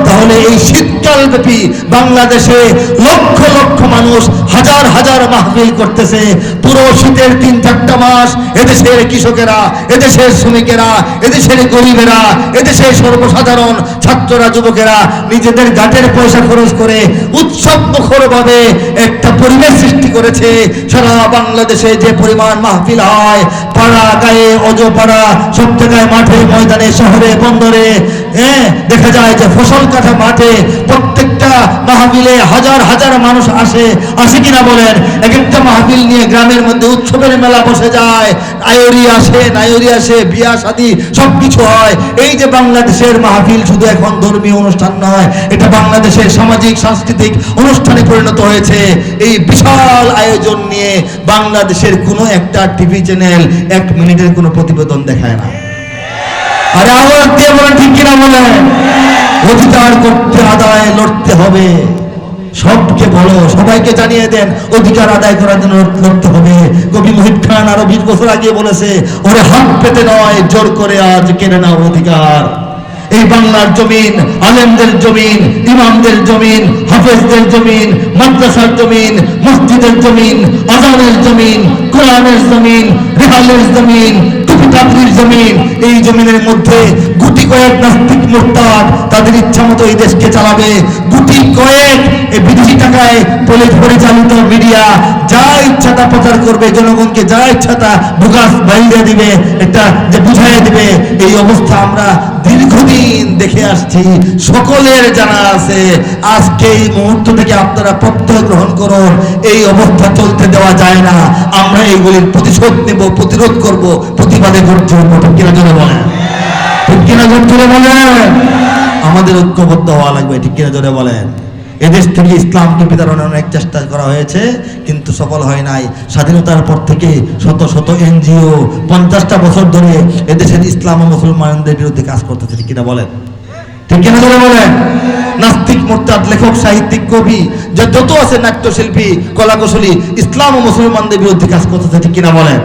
তাহলে এই শীতকাল ব্যাপী বাংলাদেশে লক্ষ লক্ষ মানুষ হাজার হাজার মাহফিল করতেছে। পুরো শীতের 3-4টা মাস এদেশের কৃষকেরা, এদেশের শ্রমিকেরা, এদেশের গরিবেরা, এদেশের সর্বসাধারণ ছাত্ররা, যুবকেরা নিজেদের গাটের পয়সা খরচ করে উৎসব মুখরভাবে একটা পরিবেশ সৃষ্টি করেছে। সারা বাংলাদেশে যে পরিমাণ মাহফিল হয়, পাড়া গায়ে অজপাড়া সব জায়গায়, মাঠে ময়দানে, শহরে বন্দরে, দেখা যায় যে ফসল কাটা মাঠে প্রত্যেকটা মাহফিলে হাজার হাজার মানুষ আসে কিনা বলেন? এক একটা মাহফিল নিয়ে গ্রামের মধ্যে উৎসবের মেলা বসে যায়, আয়োরি আসে, নায়রি আসে, বিয়া শাদী সবকিছু হয়। এই যে বাংলাদেশের মাহফিল শুধু এখন ধর্মীয় অনুষ্ঠান নয়, এটা বাংলাদেশের সামাজিক সাংস্কৃতিক অনুষ্ঠানে পরিণত হয়েছে। এই বিশাল আয়োজন নিয়ে বাংলাদেশের কোনো একটা টিভি চ্যানেল 1 মিনিটের কোনো প্রতিবেদন দেখায় না। আরে আওয়াজ দিয়ে বলেন, ঠিক কিনা বলেন? অধিকার করতে আদায় লড়তে হবে। সবকে বলো, সবাইকে জানিয়ে দেন অধিকার আদায় করার জন্য লড়তে হবে। কবি মুহিব খান আরো 20 বছর আগে বলেছে, ওরে হাত পেতে নয় জোর করে আজ কেড়ে নাও অধিকার। এই বাংলার জমিন আলেমদের জমিন, ইমামদের জমিন, হাফেজদের জমিন, মাদ্রাসার জমিন, মসজিদের জমিন, আযানের জমিন, কোরআনের জমিন, রেহালের জমিন, টুপিটাবলির জমিন। এই জমিনের মধ্যে গুটি কয়েক নাস্তিক মুরতাদ তাদের ইচ্ছা মতো এই দেশকে চালাবে। গুটি কয়েক এই বিদেশি টাকায় পরিচালিত মিডিয়া যা ইচ্ছা তা প্রচার করবে, জনগণকে যা ইচ্ছা তা বুকাস বাইরে দিবে, একটা যে বুঝাইয়া দিবে। এই অবস্থা আমরা দীর্ঘদিন দেখে আসছি, সকলের জানা আছে। আজকে এই মুহূর্ত থেকে আপনারা প্রত্যয় গ্রহণ করুন, এই অবস্থা চলতে দেওয়া যায় না। আমরা এইগুলির প্রতিশোধ নেব, প্রতিরোধ করব, প্রতিবাদে করতে হবে। ঠিক কিনা জোরে বলেন? ঠিক কিনা জোরে বলেন? আমাদের ঐক্যবদ্ধ হওয়া লাগবে। ঠিক কিনা জোরে বলেন? এদেশ থেকে ইসলামকে বিতাড়নের অনেক চেষ্টা করা হয়েছে, কিন্তু সফল হয় নাই। স্বাধীনতার পর থেকে শত শত এনজিও 50টা বছর ধরে এদেশের ইসলাম ও মুসলমানদের বিরুদ্ধে কাজ করতেছে। ঠিক কিনা বলেন? ঠিক কিনা জোরে বলেন? নাস্তিক, মুরতাদ, লেখক, সাহিত্যিক, কবি যত আছে, নাট্যশিল্পী, কলাকুশলী, ইসলাম ও মুসলমানদের বিরুদ্ধে কাজ করতেছে। ঠিক কিনা বলেন?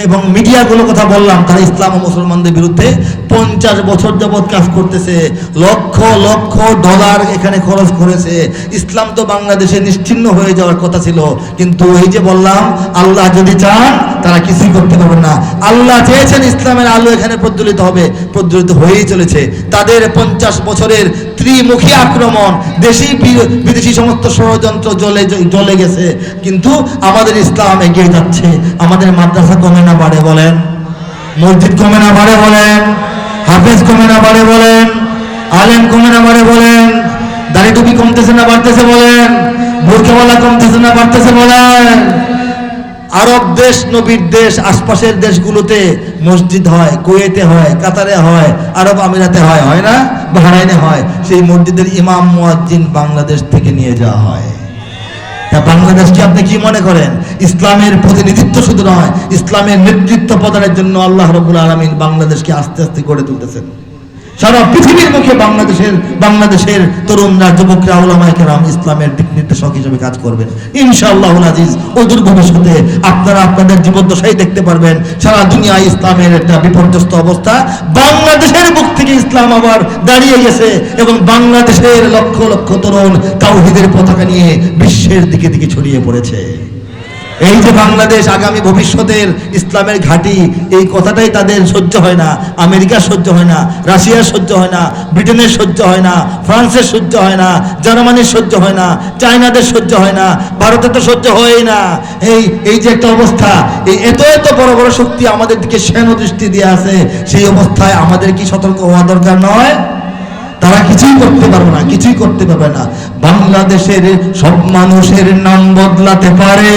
এবং মিডিয়াগুলো কথা বললাম, তারা ইসলাম ও মুসলমানদের বিরুদ্ধে 50 বছর যাবৎ কাজ করতেছে। লক্ষ লক্ষ ডলার এখানে খরচ করেছে। ইসলাম তো বাংলাদেশে নিশ্চিহ্ন হয়ে যাওয়ার কথা ছিল, কিন্তু এই যে বললাম, আল্লাহ যদি চান তারা কিছুই করতে পারবেন না। আল্লাহ চেয়েছেন ইসলামের আলো এখানে প্রজ্বলিত হবে, প্রজ্বলিত হয়েই চলেছে। তাদের 50 বছরের ত্রিমুখী আক্রমণ, দেশি বিদেশি সমস্ত ষড়যন্ত্র জ্বলে গেছে, কিন্তু আমাদের ইসলাম এগিয়ে যাচ্ছে। আমাদের মাদ্রাসা কমে না বাড়ে বলেন? মসজিদ কমে না বাড়ে বলেন? হাফেজ কমে না বাড়ে বলেন? আলেম কমে না বাড়ে বলেন? দাড়ি টুপি কমতেছে না বাড়তেছে বলেন? বোরকাওয়ালা কমতেছে না বাড়তেছে বলেন? আরব দেশ, নবীর দেশ, আশপাশের দেশগুলোতে মসজিদ হয়, কুয়েতে হয়, কাতারে হয়, আরব আমিরাতে হয়, হয় না, বাহরাইনে হয়। সেই মসজিদের ইমাম মুয়াজ্জিন বাংলাদেশ থেকে নিয়ে যাওয়া হয়। তা বাংলাদেশকে আপনি কি মনে করেন? ইসলামের প্রতিনিধিত্ব শুধু নয়, ইসলামের নেতৃত্ব প্রদানের জন্য আল্লাহ রাব্বুল আলামিন বাংলাদেশকে আস্তে আস্তে গড়ে তুলতেছেন। সারা পৃথিবীর মুখে বাংলাদেশের তরুণরা, যুবকরা, উলামায়ে কেরাম ইসলামের দিক নির্দেশক হিসেবে কাজ করবেন ইনশাআল্লাহুল আজিজ। অদূর ভবিষ্যতে আপনারা আপনাদের জীবদ্দশায় দেখতে পারবেন সারা দুনিয়ায় ইসলামের একটা বিপর্যস্ত অবস্থা। বাংলাদেশের বুক থেকে ইসলাম আবার দাঁড়িয়ে গেছে এবং বাংলাদেশের লক্ষ লক্ষ তরুণ তাওহীদের পতাকা নিয়ে বিশ্বের দিকে দিকে ছড়িয়ে পড়েছে। এই যে বাংলাদেশ আগামী ভবিষ্যতের ইসলামের ঘাঁটি, এই কথাটাই তাদের সহ্য হয় না। আমেরিকার সহ্য হয় না, রাশিয়ার সহ্য হয় না, ব্রিটেনের সহ্য হয় না, ফ্রান্সের সহ্য হয় না, জার্মানির সহ্য হয় না, চায়নাদের সহ্য হয় না, ভারতের তো সহ্য হয়ই না। এই যে একটা অবস্থা, এই এত এত বড় বড় শক্তি আমাদের দিকে সেন দৃষ্টি দিয়ে আছে, সেই অবস্থায় আমাদের কি সতর্ক হওয়া দরকার নয়? তারা কিছুই করতে পারবে না, কিছুই করতে পারবে না। বাংলাদেশের সব মানুষের নাম বদলাতে পারে,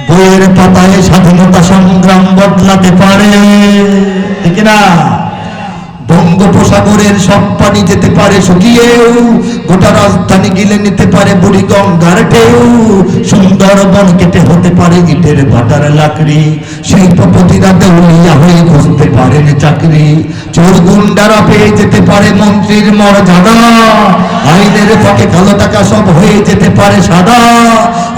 বইয়ের পাতায় স্বাধীনতা সংগ্রাম বদলাতে পারে, ঠিক না? বঙ্গোপসাগরের সব পানি যেতে পারে শুকিয়েও, গোটা রাজধানী গিলে নিতে পারে বুড়ি গঙ্গার ঢেউ, সুন্দরবন কেটে হতে পারে ইটের ভাটার লাকড়ি, শিল্পপতিরা দেউলিয়া হয়ে খুঁজতে পারেন চাকরি, চোর গুন্ডারা পেয়ে যেতে পারে মন্ত্রীর মর্যাদা, আইনের ফাঁকে কালো টাকা সব হয়ে যেতে পারে সাদা।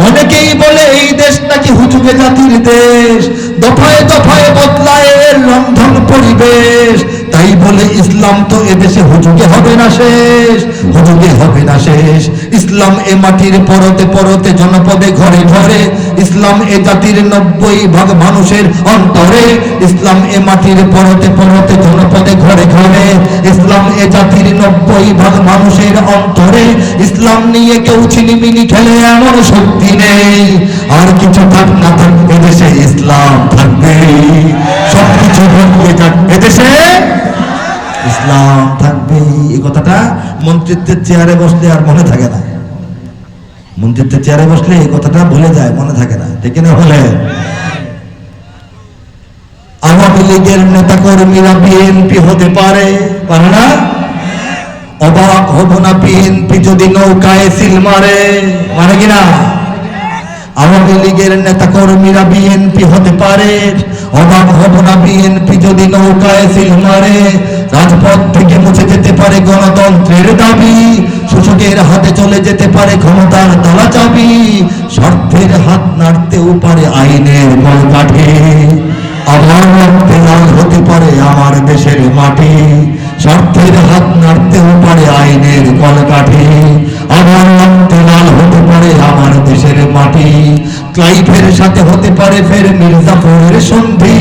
অনেকেই বলে এই দেশ নাকি হুজুগে জাতির দেশ, দফায় দফায় বদলায় এর রন্ধন পরিবেশ, তাই বলে ইসলাম তো এদেশে হুজুগে হবে না শেষ, হুজুগে হবে না শেষ। ইসলাম এ মাটির পরতে পরতে জনপদে ঘরে ঘরে, ইসলাম এ জাতির 90% মানুষের অন্তরে, ইসলাম এ মাটির পরতে পরতে জনপদে ঘরে ঘরে, ইসলাম এ জাতির 90% মানুষের অন্তরে। ইসলাম নিয়ে কেউ ছিনিমিনি খেলে এমন শক্তি নেই, আর কিছু থাক না থাক এদেশে ইসলাম থাকবে, সবকিছু বদলে যাক এদেশে ইসলাম থাকবে। এই কথাটা মন্ত্রিত্বের চেয়ারে বসলে আর মনে থাকে না, মন্ত্রিত্বের চেয়ারে বসলে এই কথাটা ভুলে যায়, মনে থাকে না, ঠিক না? বলে আওয়ামী লীগের নেতা কর্মীরা বিএনপি হতে পারে, পারে না? অবাক হব না বিএনপি যদি নৌকায় সিল মারে, মানে কিনা? আওয়ামী লীগের নেতা কর্মীরা বিএনপি হতে পারে, অবাক হব না বিএনপি যদি নৌকায় সিল মারে। রাজপথ থেকে মুছে যেতে পারে গণতন্ত্রের দাবি, শোষকের হাতে চলে যেতে পারে ক্ষমতার তালা চাবি, স্বার্থের হাত নাড়তেও পারে আইনের কলকাঠি, আবার রক্তে লাল হতে পারে আমার দেশের মাটি, স্বার্থের হাত নাড়তেও পারে আইনের কলকাঠি, আমার রক্তে লাল হতে পারে আমার দেশের মাটি। ক্লাইভের সাথে হতে পারে ফের মির্জাফরের সন্ধি,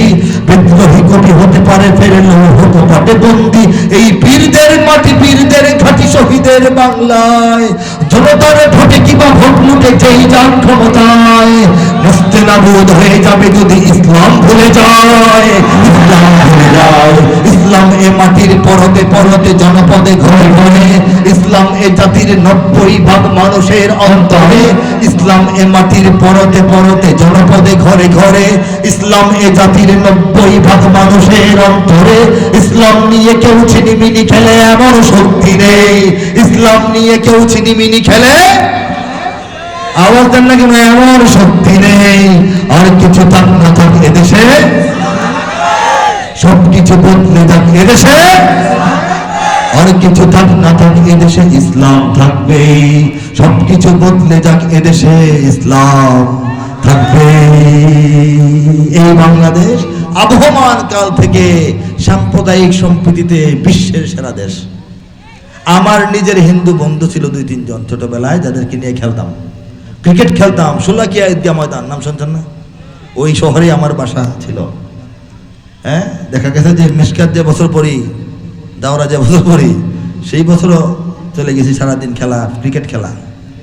বিদ্রোহী কবি হতে পারে ফের লৌহ কপাটে বন্দি। এই বীরদের মাটি, বীরদের ঘাঁটি, শহীদের বাংলায় জনতার ভোটে কিবা ভোট লুটে যেই যান ক্ষমতায়, নাস্তেনাবুদ হয়ে যাবে যদি ইসলাম ভুলে যায়, ইসলাম ভুলে যায়। ইসলাম এ মাটির পরতে পরতে জনপদে ঘরে ঘরে, ইসলাম এ জাতির 90% মানুষের অন্তরে, ইসলাম এ মাটির পরতে পরতে জনপদে ঘরে ঘরে, ইসলাম এ জাতির 90% মানুষের অন্তরে। ইসলাম নিয়ে কেউ ছিনিমিনি খেলে এমন শক্তি নেই, ইসলাম নিয়ে কেউ ছিনিমিনি খেলে, আওয়াজ দেন না কেন, এমন শক্তি নেই। আর কিছু থাক না থাক এদেশে, সবকিছু বদলে যাক এদেশে, আর কিছু থাক না থাক এদেশে ইসলাম থাকবে, সবকিছু বদলে যাক এদেশে ইসলাম থাকবে। এই বাংলাদেশ আবহমান কাল থেকে সাম্প্রদায়িক সম্প্রীতিতে বিশ্বের সেরা দেশ। আমার নিজের হিন্দু বন্ধু ছিল 2-3 জন ছোটবেলায়, যাদেরকে নিয়ে খেলতাম, ক্রিকেট খেলতাম। শোলাকিয়া ঈদগাহ ময়দান, নাম শুনছেন না? ওই শহরে আমার বাসা ছিল। হ্যাঁ, দেখা গেছে যে মিশকাত যে বছর পড়ি, দাওরা যে বছর পড়ি, সেই বছরও চলে গেছি সারাদিন খেলা, ক্রিকেট খেলা।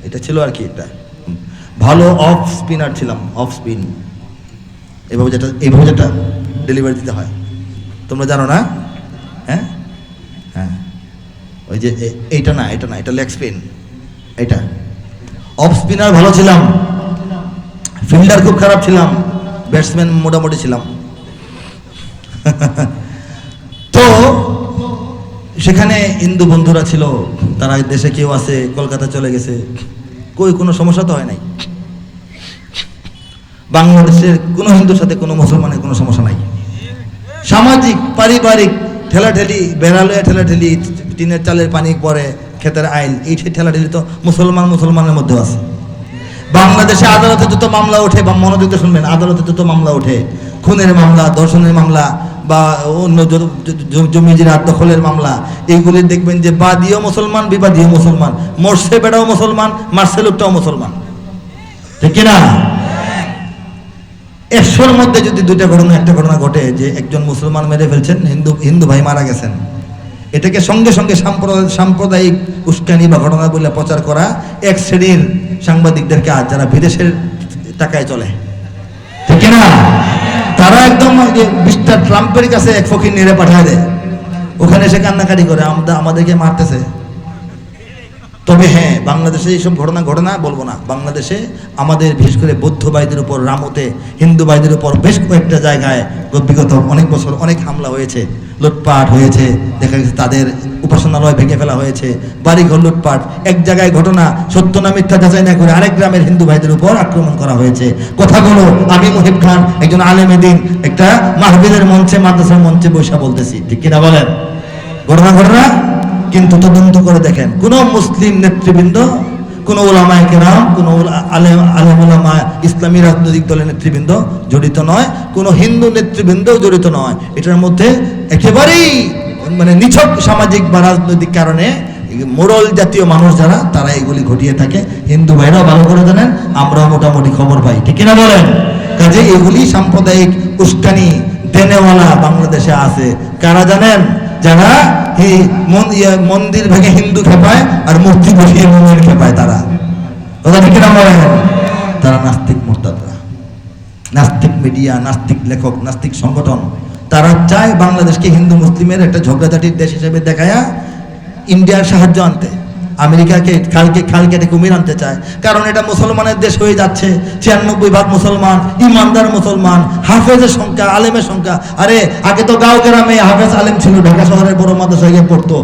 এটা ছিল আর কি, একটা ভালো অফ স্পিনার ছিলাম, অফ স্পিন। এইভাবে যেটা ডেলিভারি দিতে হয়, তোমরা জানো না? হ্যাঁ হ্যাঁ, ওই যে এইটা না, এটা লেগ স্পিন, এটা অফ স্পিনার ভালো ছিলাম। ফিল্ডার খুব খারাপ ছিলাম, ব্যাটসম্যান মোটামুটি ছিলাম। তো সেখানে হিন্দু বন্ধুরা ছিল, তারা দেশে কেউ আছে, কলকাতা চলে গেছে, কোনো সমস্যা তো হয় নাই। বাংলাদেশের কোনো হিন্দুর সাথে কোনো মুসলমানের কোনো সমস্যা নাই। সামাজিক পারিবারিক ঠেলাঠেলি, বেড়ালয়ে ঠেলাঠেলি, টিনের চালের পানি পরে, ক্ষেতের আইল, এই ঠেলাঠেলি তো মুসলমানের মধ্যেও আছে। বাংলাদেশে আদালতে যত মামলা ওঠে, বা মনোযোগ দিয়ে শুনবেন, আদালতে যত মামলা ওঠে, খুনের মামলা, ধর্ষণের মামলা, বা অন্য জমি জিরাত দখলের মামলা, এইগুলি দেখবেন যে বাদীও মুসলমান, বিবাদীও মুসলমান, মরছে বেড়াও মুসলমান, মারছে লোকটাও মুসলমান, ঠিক কিনা? 100-র মধ্যে যদি একটা ঘটনা ঘটে যে একজন মুসলমান মেরে ফেলছেন, হিন্দু ভাই মারা গেছেন, এটাকে সঙ্গে সঙ্গে সাম্প্রদায়িক উস্কানি বা ঘটনা বলে প্রচার করা এক শ্রেণীর সাংবাদিকদেরকে, আজ যারা বিদেশের টাকায় চলে, ঠিক কিনা? তারা একদম মিস্টার ট্রাম্পের কাছে এক ফকির নিয়ে পাঠিয়ে দেয়, ওখানে এসে কান্নাকাটি করে আমাদেরকে মারতেছে। তবে হ্যাঁ, বাংলাদেশে এইসব ঘটনা বলবো না। বাংলাদেশে আমাদের বিশেষ করে বৌদ্ধ ভাইদের উপর, রামতে হিন্দু ভাইদের উপর বেশ কয়েকটা জায়গায় বিগত অনেক বছর অনেক হামলা হয়েছে, লুটপাট হয়েছে, দেখা গেছে তাদের উপাসনালয় ভেঙে ফেলা হয়েছে, বাড়িঘর লুটপাট। এক জায়গায় ঘটনা সত্য না মিথ্যা যাচাই না করে আরেক গ্রামের হিন্দু ভাইদের উপর আক্রমণ করা হয়েছে। কথাগুলো আমি মুহিব খান, একজন আলেমে দ্বীন, একটা মাহফিলের মঞ্চে, মাদ্রাসার মঞ্চে বৈশা বলতেছি, ঠিক কিনা বলেন? ঘটনা কিন্তু তদন্ত করে দেখেন, কোন মুসলিম নেতৃবৃন্দ, কোন ওলামায়ে কেরাম, কোন আলেম ওলামা, ইসলামী রাজনৈতিক দলের নেতৃবৃন্দ জড়িত নয়, কোন হিন্দু নেতৃবৃন্দ জড়িত নয়। এটার মধ্যে একেবারেই নিছক সামাজিক বা রাজনৈতিক কারণে মোড়ল জাতীয় মানুষ যারা, তারা এগুলি ঘটিয়ে থাকে। হিন্দু ভাইরাও ভালো করে জানেন, আমরাও মোটামুটি খবর পাই, ঠিক কিনা বলেন? কাজে এগুলি সাম্প্রদায়িক উস্কানি দেনেওয়ালা বাংলাদেশে আছে। কারা জানেন? যারা মন্দির ভেঙে হিন্দু খেপায় আর মূর্তি বসিয়ে মন্দির খেপায়, তারা ঠিক না বলেন? তারা নাস্তিক মুরতাদরা, নাস্তিক মিডিয়া, নাস্তিক লেখক, নাস্তিক সংগঠন। তারা চায় বাংলাদেশকে হিন্দু মুসলিমের একটা ঝগড়াঝাটির দেশ হিসেবে দেখায়া ইন্ডিয়ার সাহায্য আনতে, আমেরিকাকে খাল কেটে কুমির আনতে চায়। কারণ এটা মুসলমানের দেশ হয়ে যাচ্ছে, 96% মুসলমান, ইমানদার মুসলমান, হাফেজের সংখ্যা, আলেমের সংখ্যা। আরে আগে তো গাঁও গ্রামে হাফেজ আলেম ছিল, ঢাকা শহরের বড় মাদ্রাসায় গিয়ে পড়তো,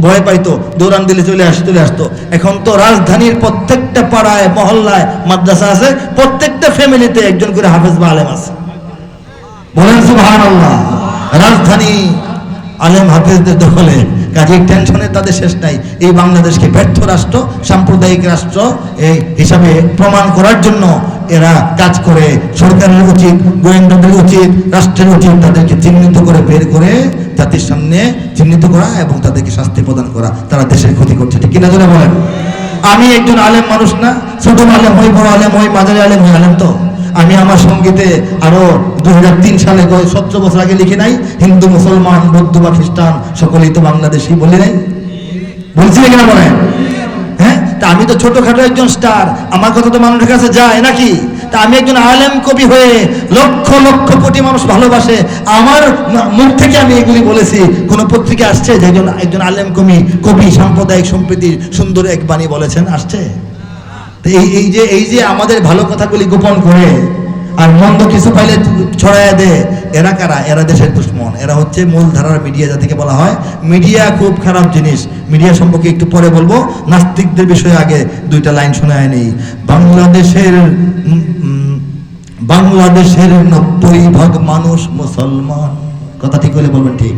ভয় পাইতো, দৌড়ান দিলে চলে আসতো। এখন তো রাজধানীর প্রত্যেকটা পাড়ায় মহল্লায় মাদ্রাসা আছে, প্রত্যেকটা ফ্যামিলিতে একজন করে হাফেজ বা আলেম আছে। বলেন সুবহানাল্লাহ। রাজধানী আলেম হাফেজদের দখলে, কাজে টেনশনে তাদের শেষ নাই। এই বাংলাদেশকে ব্যর্থ রাষ্ট্র, সাম্প্রদায়িক রাষ্ট্র এই হিসাবে প্রমাণ করার জন্য এরা কাজ করে। সরকারের উচিত, গোয়েন্দাদের উচিত, রাষ্ট্রের উচিত তাদেরকে চিহ্নিত করে বের করে জাতির সামনে চিহ্নিত করা এবং তাদেরকে শাস্তি প্রদান করা। তারা দেশের ক্ষতি করছে, ঠিক কিনা জোরে বলেন? আমি একজন আলেম মানুষ না, ছোট আলেম হই, বড় আলেম হই, মাঝারি আলেম হই, আলেম তো আমি আমার সঙ্গীতে আরো 2003 সালে 17 বছর আগে লিখে নাই, হিন্দু মুসলমান বৌদ্ধ বা খ্রিস্টান সকলেই তো বাংলাদেশি বলি নাই, বলছি কিনা বলেন? হ্যাঁ, তা আমি তো ছোটখাটো একজন স্টার, আমার কথা তো মানুষের কাছে যায় নাকি? তা আমি একজন আলেম কবি হয়ে লক্ষ লক্ষ কোটি মানুষ ভালোবাসে, আমার মুখ থেকে আমি এগুলি বলেছি। কোন পত্রিকা আসছে যে একজন আলেম কবি সাম্প্রদায়িক সম্প্রীতির সুন্দর এক বাণী বলেছেন? আসছে? এই যে আমাদের ভালো কথাগুলি গোপন করে আর মন্দ কিছু পাইলে ছড়াইয়া দেয়, এরা কারা? এরা দেশের দুশ্মন। এরা হচ্ছে মূলধারার মিডিয়া, যাদেরকে বলা হয় মিডিয়া খুব খারাপ জিনিস। মিডিয়া সম্পর্কে একটু পরে বলবো, নাস্তিকদের বিষয়ে আগে 2টা লাইন শোনায় নেই। বাংলাদেশের 90% মানুষ মুসলমান, কথা ঠিক হলে বলবেন ঠিক।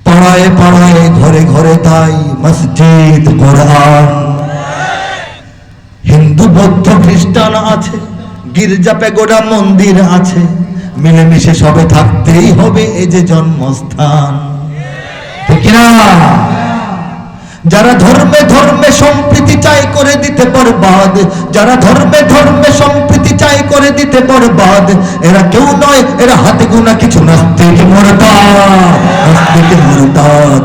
পাড়ায় পাড়ায় ঘরে ঘরে তাই মসজিদ কোরআন, হিন্দু বৌদ্ধ খ্রিস্টান আছে, গির্জা পেগোডা মন্দির আছে, মিলেমিশে সবে থাকতেই হবে, এই যে জন্মস্থান, ঠিক না? যারা ধর্মে ধর্মে সম্প্রীতি চাই করে দিতে বরবাদ, যারা ধর্মে ধর্মে সম্প্রীতি চাই করে দিতে বরবাদ, এরা কেউ নয়, এরা হাতে গোনা কিছু নাস্তিক মুরতাদ, নাস্তিক মুরতাদ,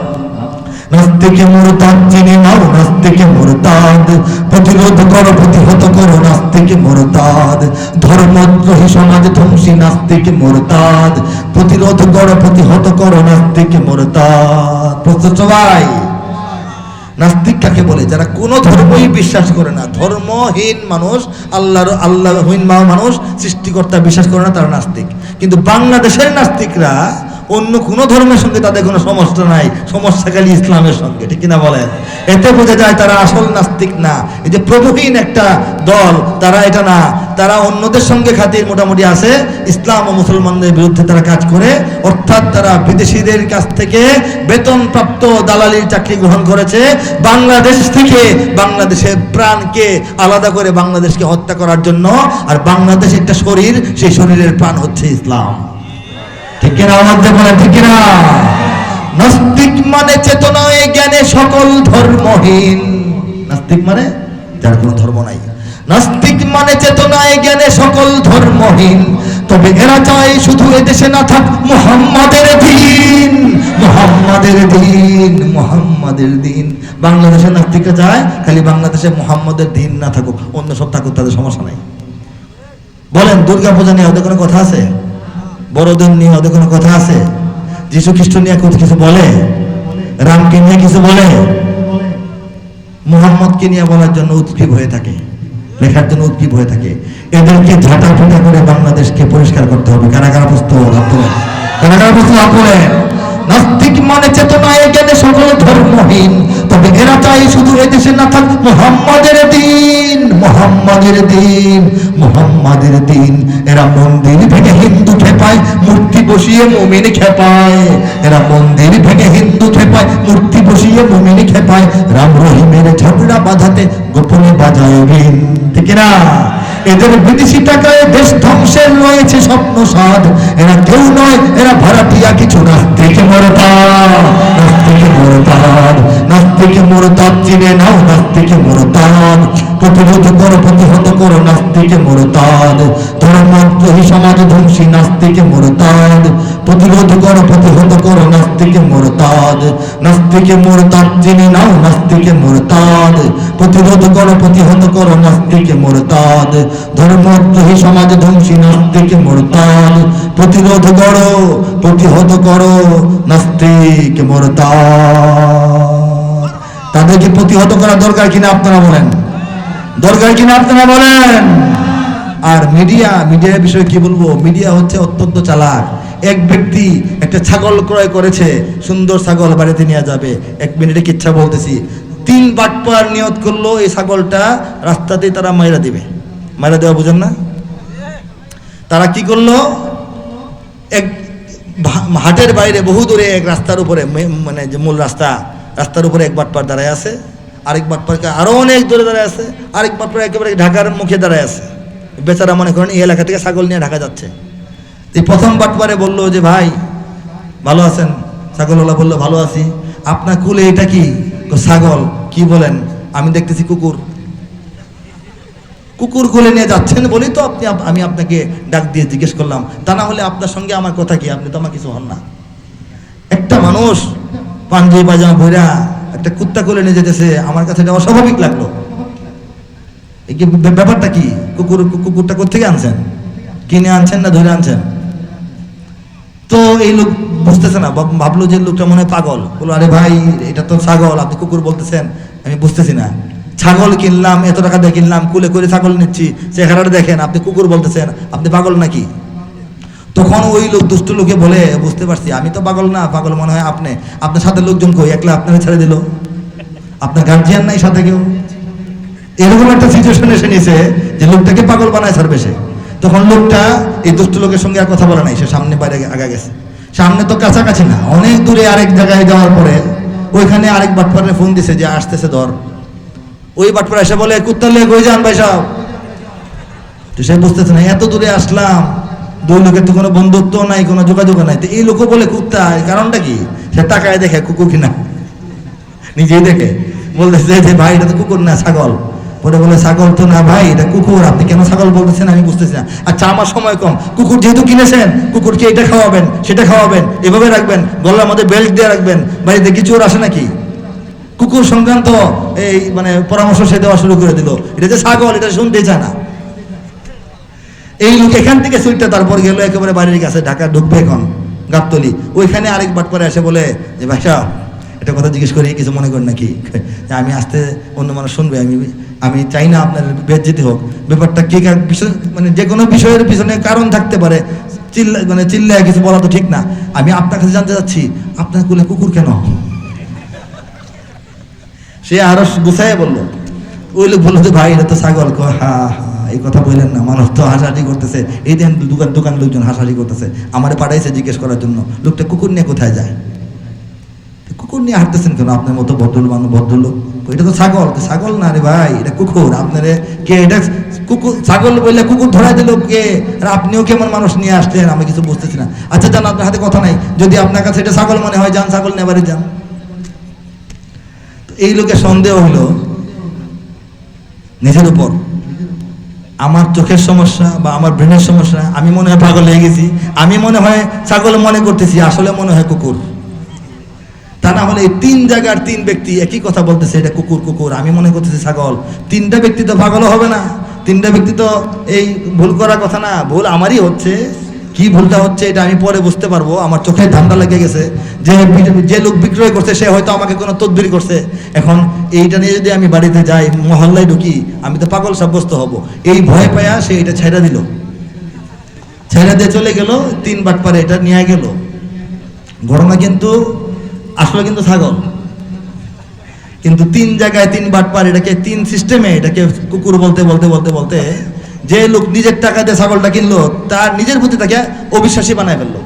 নাস্তিক মুরতাদ চিনে নাও, নাস্তিক মুরতাদ, প্রতিরোধ করো, প্রতিহত করো নাস্তিক মুরতাদ, ধর্মদ্রোহী সমাজ ধ্বংসী নাস্তিক মুরতাদ, প্রতিরোধ করো, প্রতিহত করো নাস্তিক মুরতাদ। প্রস্তুত সবাই? নাস্তিক কাকে বলে? যারা কোনো ধর্মই বিশ্বাস করে না, ধর্মহীন মানুষ, আল্লাহহীন মানুষ, সৃষ্টিকর্তা বিশ্বাস করে না, তারা নাস্তিক। কিন্তু বাংলাদেশের নাস্তিকরা অন্য কোনো ধর্মের সঙ্গে তাদের কোনো সমস্যা নাই, সমস্যা খালি ইসলামের সঙ্গে, ঠিক কিনা বলেন? এতে বোঝা যায় তারা আসল নাস্তিক না। এই যে প্রভুহীন একটা দল, তারা এটা না, তারা অন্যদের সঙ্গে খাতির মোটামুটি আছে, ইসলাম ও মুসলমানদের বিরুদ্ধে তারা কাজ করে, অর্থাৎ তারা বিদেশিদের কাছ থেকে বেতনপ্রাপ্ত দালালির চাকরি গ্রহণ করেছে, বাংলাদেশ থেকে বাংলাদেশের প্রাণকে আলাদা করে বাংলাদেশকে হত্যা করার জন্য। আর বাংলাদেশ একটা শরীর, সেই শরীরের প্রাণ হচ্ছে ইসলাম, ঠিক কিনা? আমাদের বলে ঠিক কিনা? নাস্তিক মানে চেতনায় জ্ঞানে সকল ধর্মহীন। নাস্তিক মানে যার কোনো ধর্ম নাই। নাস্তিক মানে চেতনায় জ্ঞানে সকল ধর্মহীন, তবে এরা চায় শুধু এদেশে না থাক মুহাম্মাদের দিন, মুহাম্মাদের দিন, মুহাম্মাদের দিন। বাংলাদেশের নাস্তিকরা চায় খালি বাংলাদেশে মুহাম্মাদের দিন না থাকুক, অন্য সব থাকুক, তাদের সমস্যা নাই। বলেন, দুর্গা পূজা নিয়ে ওদের কোনো কথা আছে? বড়দিন নিয়ে ওদের কোনো কথা আছে? যীশু খ্রিস্ট নিয়ে কিছু বলে? রামকে নিয়ে কিছু বলে? মুহাম্মদকে নিয়ে বলার জন্য উৎক্ষেপ হয়ে থাকে, লেখার জন্য উৎক্ষেপ হয়ে থাকে। এদেরকে ঝাঁটা ফুটা করে বাংলাদেশকে পরিষ্কার করতে হবে। কারা কারা প্রস্তুত? কারা কারা প্রস্তুত? নাস্তিক মানে চেতনায় জ্ঞানে সকল ধর্মহীন, তবে এরা চাই শুধু এদেশে না থাক মুহাম্মাদের দিন, মুহাম্মাদের দিন, মুহাম্মাদের দিন। এরা মন্দির ভেঙে হিন্দু খেপায়, মূর্তি বসিয়ে মুমিন খেপায়। এরা মন্দির ভেঙে হিন্দু খেপায়, মূর্তি বসিয়ে মুমিন খেপায়। রাম রহিমের ঝগড়া বাঁধাতে গোপনে বাজায় বিন, ঠিক না? এদের বিদেশি টাকায় দেশ ধ্বংসের রয়েছে স্বপ্ন সাধ। এরা কেউ নয়, এরা ভাড়াটিয়া কিছু নাস্তিক মুরতাদ, নাস্তিক মুরতাদ, নাস্তিক মুরতাদ। চিনে নাও নাস্তিক মুরতাদ, প্রতিরোধ করো, প্রতিহত করো নাস্তিক মুরতাদ। ধর্মদ্রোহী সমাজ ধ্বংসী নাস্তিক মুরতাদ, প্রতিরোধ করো, প্রতিহত করো নাস্তিক মুরতাদ। নাস্তিক মুরতাদ, চিনে নাও নাস্তিক মুরতাদ, প্রতিরোধ করো, প্রতিহত করো নাস্তিক মুরতাদ। ধর্মদ্রোহী সমাজ ধ্বংসী নাস্তিক মুরতাদ, প্রতিরোধ করো, প্রতিহত করো নাস্তিক মুরতাদ। তাদেরকে প্রতিহত করা দরকার কিনা আপনারা বলেন? দরকার কিনা আপনারা বলেন? আর মিডিয়ার বিষয়ে কি বলবো? মিডিয়া হচ্ছে অত্যন্ত চালাক। এক ব্যক্তি একটা ছাগল ক্রয় করেছে, সুন্দর ছাগল, বাড়িতে নিয়ে যাবে। 1 মিনিটে কিচ্ছা বলতেছি। 3 বাটপার নিয়ত করলো এই ছাগলটা রাস্তাতেই তারা মাইরা দিবে। মাইরা দেওয়া বুঝেন না? তারা কি করলো, এক হাটের বাইরে বহু দূরে এক রাস্তার উপরে, মানে যে মূল রাস্তার উপরে এক বাটপার দাঁড়ায় আছে, আরেক বাটপারকে আরো অনেক দূরে দাঁড়ায় আছে, আরেক বাটপার একেবারে ঢাকার মুখে দাঁড়ায় আছে। বেচারা মনে করেন এই এলাকা থেকে ছাগল নিয়ে ঢাকা যাচ্ছে। এই প্রথম বাটপারে বললো যে ভাই ভালো আছেন? ছাগলওয়ালা বললো ভালো আছি। আপনার কুলে এটা কি? ছাগল। কি বলেন? আমি দেখতেছি কুকুর। কুকুর কোলে নিয়ে যাচ্ছেন বলেই তো আমি আপনাকে ডাক দিয়ে জিজ্ঞেস করলাম, তা না হলে আপনার সঙ্গে আমার কথা কি? আপনি তো আমার কিছু হন না। একটা মানুষ পাঞ্জাবি পায়জামা পরা একটা কুত্তা কোলে নিয়ে যেতেছে, আমার কাছে এটা অস্বাভাবিক লাগলো। এই ব্যাপারটা কি? কুকুরটা কোথেকে আনছেন? কিনে আনছেন না ধরে আনছেন? তো এই লোক বুঝতেছে না, ভাবলো যে লোকটা মনে হয় পাগল। বললো আরে ভাই এটা তো ছাগল, আপনি কুকুর বলতেছেন, আমি বুঝতেছি না। ছাগল কিনলাম, এত টাকা দিয়ে কিনলাম, কুলে করে ছাগল নিচ্ছি, চেহারাটা দেখেন, আপনি কুকুর বলতেছেন, আপনি পাগল নাকি? তখন ওই লোক দুষ্ট লোকে বলে, বুঝতে পারছি আমি তো পাগল না, পাগল মনে হয় আপনি। আপনার সাথে লোকজন কই? একলা আপনারা ছেড়ে দিল? আপনার গার্জিয়ান নাই সাথে কেউ? এরকম একটা সিচুয়েশন এসে নিয়েছে যে লোকটাকে পাগল বানায় ছাড়বে সে। তখন লোকটা এই দুষ্ট লোকের সঙ্গে আর কথা বলে নাই, সে সামনে বাইরে আগা গেছে। সামনে তো কাছাকাছি না, অনেক দূরে আরেক জায়গায় যাওয়ার পরে ওইখানে আরেক বাটপারে ফোন দিছে যে আসতেছে ধর। ওই বাটপার এসে বলে কুত্তা লিয়ে কই যান ভাই সাহেব? তো সে বুঝতেছে না, এত দূরে আসলাম, দুই লোকের তো কোনো বন্ধুত্ব নাই, কোনো যোগাযোগ নাই। তো এই লোকও বলে কুত্তা, কারণটা কি? সে তাকায় দেখে কুকুর কিনা, নিজেই দেখে, বলতেছে যে ভাই এটা তো কুকুর না ছাগল। পরে বলে ছাগল তো না ভাই, এটা কুকুর, আপনি কেন ছাগল বলতেছেন আমি বুঝতেছি না। আচ্ছা আমার সময় কম, কুকুর যেহেতু কিনেছেন, কুকুরকে এটা খাওয়াবেন, সেটা খাওয়াবেন, এভাবে রাখবেন, গলার মধ্যে বেল্ট দিয়ে রাখবেন, বাড়িতে কি চোর আসে নাকি? কুকুর সংক্রান্ত এই মানে পরামর্শ সে দেওয়া শুরু করে দিল। এটা যে ছাগল এটা শুনতেই চায় না। এই লোক এখান থেকে সুইটটা তারপর গেল একেবারে বাড়ির কাছে, ঢাকা ঢুকবে এখন গাবতলি। ওইখানে আরেক বাটপারে এসে বলে যে ভাই সাহেব একটা কথা জিজ্ঞেস করি, কিছু মনে করেন নাকি? আমি আসতে অন্য মানুষ শুনবে, আমি চাই না আপনার বেজ্জতি হোক। ব্যাপারটা কি মানে যে কোনো বিষয়ের পিছনে কারণ থাকতে পারে, চিল্লায় কিছু বলা তো ঠিক না। আমি আপনার কাছে জানতে চাচ্ছি, আপনার কুলে কুকুর কেন? সে আরো গুছাইয়া বললো, ওই লোক বললো যে ভাই এটা তো ছাগল। হ্যাঁ এই কথা বললেন না, মানুষ তো হাসাহাসি করতেছে, এই দেন দোকান লোকজন হাসাহাসি করতেছে, আমারে পাঠাইছে জিজ্ঞেস করার জন্য লোকটা কুকুর নিয়ে কোথায় যায়, কুকুর নিয়ে হাঁটতেছেন কেন আপনার মতো ভদ্রলোক? এটা তো ছাগল। ছাগল না রে ভাই, এটা কুকুর। আপনারে কে এটা কুকুর ছাগল বললে কুকুর ধরাই দিল কে? আর আপনিও কেমন মানুষ নিয়ে আসলেন, আমি কিছু বুঝতেছি না। আচ্ছা যান, আপনার হাতে কথা নাই, যদি আপনার কাছে এটা ছাগল মনে হয় যান, ছাগল নেবারে যান। এই লোকের সন্দেহ হলো নিজের উপর, আমার চোখের সমস্যা বা আমার ব্রেনের সমস্যা, আমি মনে হয় পাগল হয়ে গেছি, আমি মনে হয় ছাগল মনে করতেছি, আসলে মনে হয় কুকুর। তা না হলে এই 3 জায়গার 3 ব্যক্তি একই কথা বলতেছে, এটা কুকুর কুকুর, আমি মনে করতেছি ছাগল। 3টা ব্যক্তি তো পাগল হবে না, 3টা ব্যক্তি তো এই ভুল করার কথা না। ভুল আমারই হচ্ছে, কি ভুলটা হচ্ছে এটা আমি পরে বুঝতে পারবো। আমার চোখে ধান্দা লেগে গেছে যে লোক বিক্রয় করছে সে হয়তো আমাকে কোনো তদবির করছে। এখন এইটা নিয়ে যদি আমি বাড়িতে যাই, মহল্লায় ঢুকি, আমি তো পাগল সাব্যস্ত হব। এই ভয় পায়া সে এটা ছেড়ে দিল, ছেড়ে দিয়ে চলে গেল, 3 বাটপারে এটা নিয়ে গেল। ঘটনা কিন্তু আসলে কিন্তু ছাগল, কিন্তু 3 জায়গায় 3 বাটপার, এটাকে 3 সিস্টেমে এটাকে কুকুর বলতে বলতে বলতে বলতে যে লোক নিজের টাকা দিয়ে ছাগলটা কিনলো তার নিজের প্রতি তাকে অবিশ্বাসী বানায় ফেললো।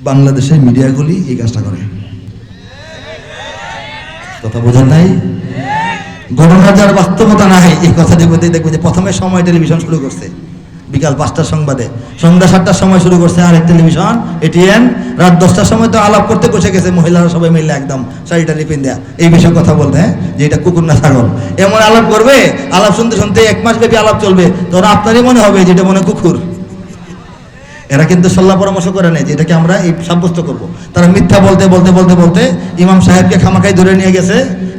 বাংলাদেশের মিডিয়াগুলি এই কাজটা করে, কথা বোঝেন নাই? ঘটনা যার বাস্তবতা নাই, এই কথা দেখবে যে প্রথমে সময় টেলিভিশন শুরু করছে বিকাল 5টার সংবাদে, সন্ধ্যা 7টার সময় শুরু করছে আরেক টেলিভিশন এটিএন, রাত 10টার সময় তো আলাপ করতে বসে গেছে মহিলারা সবাই মিলে একদম শাড়িটা রিপিন দেয়া এই বিষয়ে কথা বলতে, যে এটা কুকুর না ছাগল। এমন আলাপ করবে, আলাপ শুনতে শুনতে 1 মাস ব্যাপী আলাপ চলবে, তখন আপনারই মনে হবে যে এটা মনে কুকুর। এরা কিন্তু সল্লাহ পরামর্শ করে নেই যে এটাকে আমরা এই সাব্যস্ত করব। তারা মিথ্যা বলতে বলতে বলতে বলতে ইমাম সাহেবকে খামাখাই ধরে নিয়ে গেছে।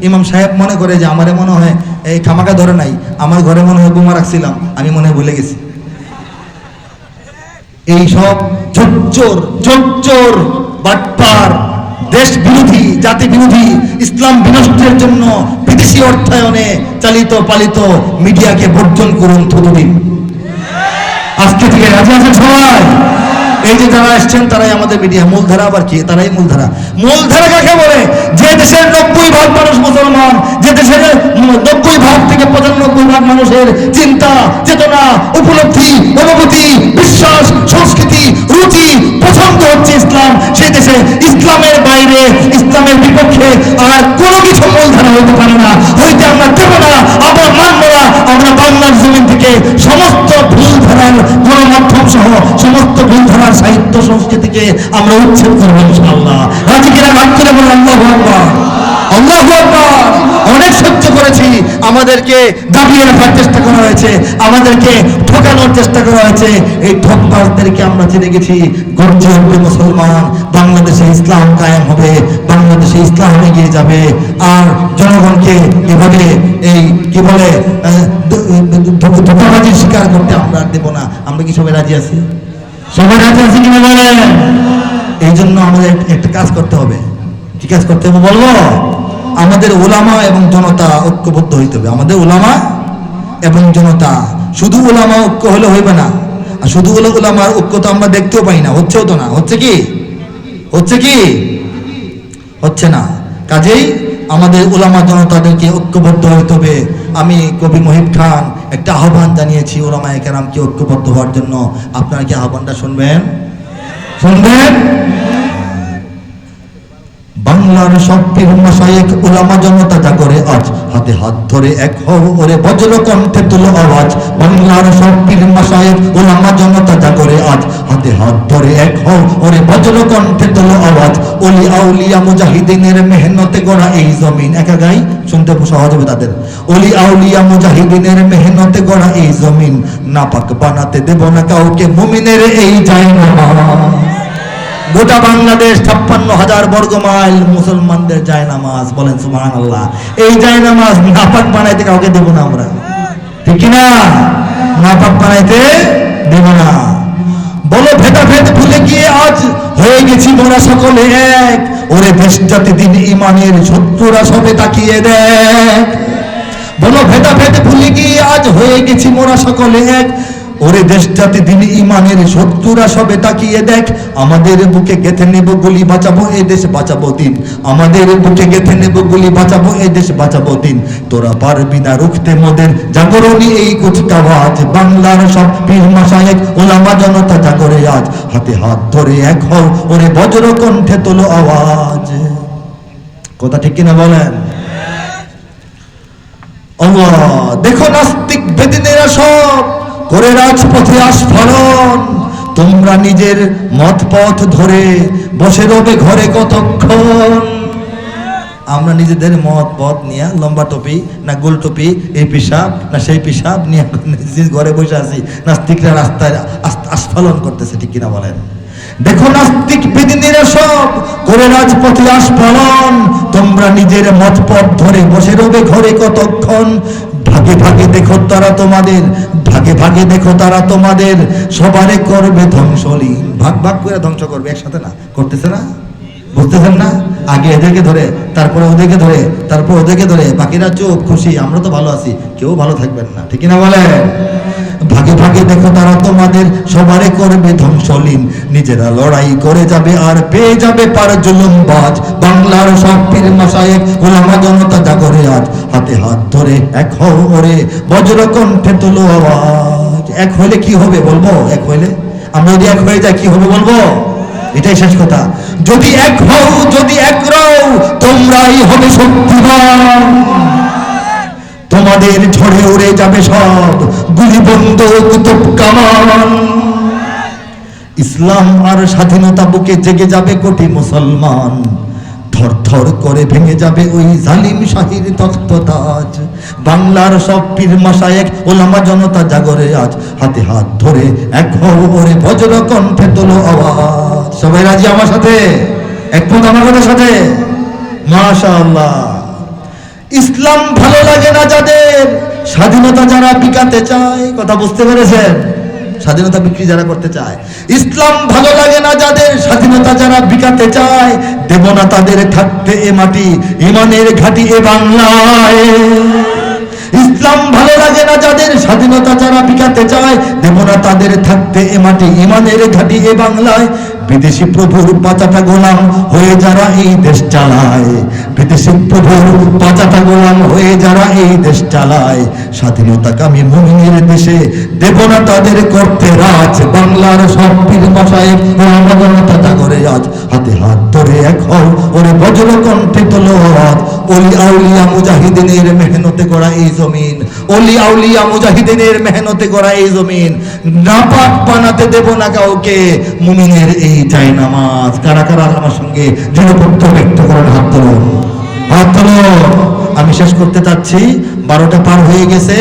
ইমাম সাহেব মনে করে যে আমারে মনে হয় এই খামাখা ধরে নাই, আমার ঘরে মনে হয় বোমা রাখছিলাম, আমি মনে হয় ভুলে গেছি। এই সব চোর বাটপার, দেশ বিরোধী, জাতি বিরোধী, ইসলাম বিনষ্টের জন্য বিদেশি অর্থায়নে চালিত পালিত মিডিয়াকে বর্জন করুন, থুতু দিন। আজকে থেকে রাজি আছেন সবাই? এই যে যারা আসছেন তারাই আমাদের মিডিয়া। মূলধারা আবার কি? তারাই মূলধারা। মূলধারা কাকে বলে? যে দেশের 90% মানুষ মুসলমান, যে দেশের 90% থেকে 95% মানুষের চিন্তা চেতনা উপলব্ধি অনুভূতি বিশ্বাস সংস্কৃতি রুচি পছন্দ হচ্ছে ইসলাম, সেই দেশে ইসলামের বাইরে ইসলামের বিপক্ষে আর কোনো কিছু মূলধারা হইতে পারে না, হইতে আমরা দেব না, আমরা মানব না। আমরা বাংলার জমিন থেকে সমস্ত ভুলধারার গণমাধ্যম সহ সমস্ত ভুলধারার সাহিত্য সংস্কৃতিকে আমরা উচ্ছেদ করবো ইনশাআল্লাহ। রাজি কিনা? ভাগ করে বলে আল্লাহু আকবার, আল্লাহু আকবার। অনেক সহ্য করেছি, আমাদেরকে দাবিয়ে রাখার চেষ্টা করা হয়েছে, আমাদেরকে ঠকানোর চেষ্টা করা হয়েছে। এই ঠকবাজদেরকে আমরা চিনে গেছি। গর্জে উঠবে মুসলমান, বাংলাদেশে ইসলাম কায়েম হবে, বাংলাদেশে ইসলাম এগিয়ে যাবে। আর জনগণকে এভাবে এই কি বলে ধোঁকাবাজির শিকার করতে আমরা দেব না। আমরা কি সবাই রাজি আছি? সবাই রাজি আছি কিনা বলেন? এই জন্য আমাদের একটা কাজ করতে হবে। কি কাজ করতে হবে বলবো? আমাদের ওলামা এবং জনতা ঐক্যবদ্ধ হইতে হবে। আমাদের ওলামা এবং জনতা, শুধু ওলামা ঐক্য হলে হইবে না। আর শুধু ওলামার ঐক্য তো আমরা দেখতেও পাই না, হচ্ছেও তো না। হচ্ছে কি? হচ্ছে না। কাজেই আমাদের ওলামা জনতাদেরকে ঐক্যবদ্ধ হইতে হবে। আমি কবি মহিব খান একটা আহ্বান জানিয়েছি ওলামায়ে কেরামকে ঐক্যবদ্ধ হওয়ার জন্য। আপনারা কি আহ্বানটা শুনবেন? বাংলার সব পীর মাশায়েখ উলামা জনতা জাগরে আজ, হাতে হাত ধরে এক হও ওরে বজ্র কণ্ঠে তুলো আওয়াজ। বাংলার সব পীর মাশায়েখ উলামা জনতা জাগরে আজ, হাতে হাত ধরে এক হও ওরে বজ্র কণ্ঠে তুলো আওয়াজ। ওলি আউলিয়া মুজাহিদিনের মেহনতে গড়া এই জমিন, একা গাই শুনতে সহজ হবে তাদের। ওলি আউলিয়া মুজাহিদিনের মেহনতে গড়া এই জমিন, নাপাক বানাতে দেব না কাউকে মুমিনের এই জায়নামাজ। গোটা বাংলাদেশ 56,000 বর্গ মাইল মুসলমানদের জায়নামাজ, বলেন সুবহানাল্লাহ। এই জায়নামাজ নাপাক বানাইতে কাউকে দেব না আমরা, ঠিক কিনা? নাপাক বানাইতে দেব না। বলো ভেদাভেদ ভুলে গিয়ে আজ হয়ে গেছি মোরা সকলে এক, ওরে দেশ জাতি দিন ইমানের শত্রুরা সবে তাকিয়ে দেখ। বলো ভেদাভেদ ভুলে গিয়ে আজ হয়ে গেছি মোরা সকলে এক, ওরে দেশ জাতি দিন ইমানের শত্রুরা সবে তাকিয়ে দেখ। আমাদের বুকে গেঁথে নেব গুলি, বাঁচাবো এ দেশ বাঁচাবো দিন। আমাদের বুকে গেঁথে নেব গুলি, বাঁচাবো এ দেশ বাঁচাবো দিন। তোরা পারবি না রুখতে মোদের জাগরণী এই কুচকাওয়াজ। বাংলার সব পীর মাশায়েখ ওলামা জনতা জাগরে আজ, হাতে হাত ধরে এক হও, ওরে বজ্র কণ্ঠে তোলো আওয়াজ। কথা ঠিক কিনা বলেন? আল্লাহ দেখো নাস্তিক বেদিনেরা সব করে রাজপথে আস্ফালন। তোমরা নিজের মত পথ ধরে বসে রবে ঘরে কতক্ষণ। আমরা নিজেদের মত পথ নিয়ে লম্বা টুপি না গোল টুপি, এই পিসাব না সেই পিসাব নিয়ে ঘরে বসে আছি। নাস্তিকরা রাস্তায় আস্ফালন করতেছে, ঠিক কিনা বলেন? দেখো নাস্তিক বেদিনীরা সব করে রাজপথে আস্ফালন। তোমরা নিজের মত পথ ধরে বসে রবে ঘরে কতক্ষণ। ভাগে ভাগে দেখো তারা তোমাদের, ভাগে ভাগে দেখো তারা তোমাদের, সবারে করবে ধ্বংসলীন। ভাগ ভাগ করে ধ্বংস করবে, একসাথে না, করতেছে না? বুঝতেছেন না? আগে এদেরকে ধরে, তারপরে ওদেরকে ধরে, তারপর ওদেরকে ধরে, বাকিরা চুপ খুশি, আমরা তো ভালো আছি, কেউ ভালো থাকবেন না, ঠিক না বলে? ভাগে ভাগে দেখো তারা তোমাদের, সবারে করবে ধ্বংসলীন। নিজেরা লড়াই করে যাবে আর পেয়ে যাবে পার জুলুমবাজ। বাংলার সব পীর মাশায়েখ ওলামা জনতা জাগরে আজ, হাতে হাত ধরে এক হও, ওরে বজ্র কণ্ঠে তোলো আওয়াজ। এক হইলে কি হবে বলবো? এক হইলে আমরা যদি এক হয়ে যাই কি হবে বলবো? এটাই শেষ কথা। যদি এক হও, যদি এক রও, তোমরাই হবে শক্তিমান। তোমাদের ঝড়ে উড়ে যাবে সব গুলি বন্দুক তোপ কামান। ইসলাম আর স্বাধীনতা বুকে জেগে যাবে কোটি মুসলমান। থর থর করে ভেঙে যাবে ওই জালিম শাহীর তখ্ততাজ। বাংলার সব পীর মাশায়েখ ওলামা জনতা জাগরে আজ, হাতে হাত ধরে এক হও, ওরে বজ্র কণ্ঠে তোলো আওয়াজ। সবাই রাজি আমার সাথে? একমত আমার কথার সাথে? মাশাআল্লাহ। ইসলাম ভালো লাগে না যাদের, স্বাধীনতা যারা বিকাতে চায়, কথা বুঝতে পেরেছেন? স্বাধীনতা বিক্রি যারা করতে চায়। ইসলাম ভালো লাগে না যাদের, স্বাধীনতা যারা বিকাতে চায়, দেব না তাদের থাকতে এ মাটি, ইমানের ঘাঁটি এ বাংলায়। ইসলাম ভালো লাগে না যাদের, স্বাধীনতা যারা বিকাতে চায়, দেব না তাদের থাকতে এ মাটি, ইমানের ঘাঁটি এ বাংলায়। বিদেশি প্রভুর পাচাটা গোলাম হয়ে যারা এই দেশ চালায়, বিদেশি প্রভুর পাচাটা গোলাম হয়ে যারা এই দেশ চালায়, স্বাধীনতাকামী মুমিনের দেশে দেব না তাদের করতে রাজ। বাংলার সব পীর মাশায়েখ ওলামা জনতা জাগরে আজ, হাতে হাত ধরে এক হও, ওরে বজ্র কণ্ঠে তোলো আওয়াজ। ওলি আউলিয়া মুজাহিদিনের মেহনতে গড়া এই জমিন, ওলি আউলিয়া মুজাহিদিনের মেহনতে গড়া এই জমিন, নাপাক বানাতে দেব না কাউকে। মুমিনের এই চাই নামাজ। কারা কারা আমার সঙ্গে দৃঢ়পত্র ব্যক্ত করেন? হাত তুলুন, হাত তুলুন। আমি শেষ করতে চাচ্ছি, 12টা পার হয়ে গেছে।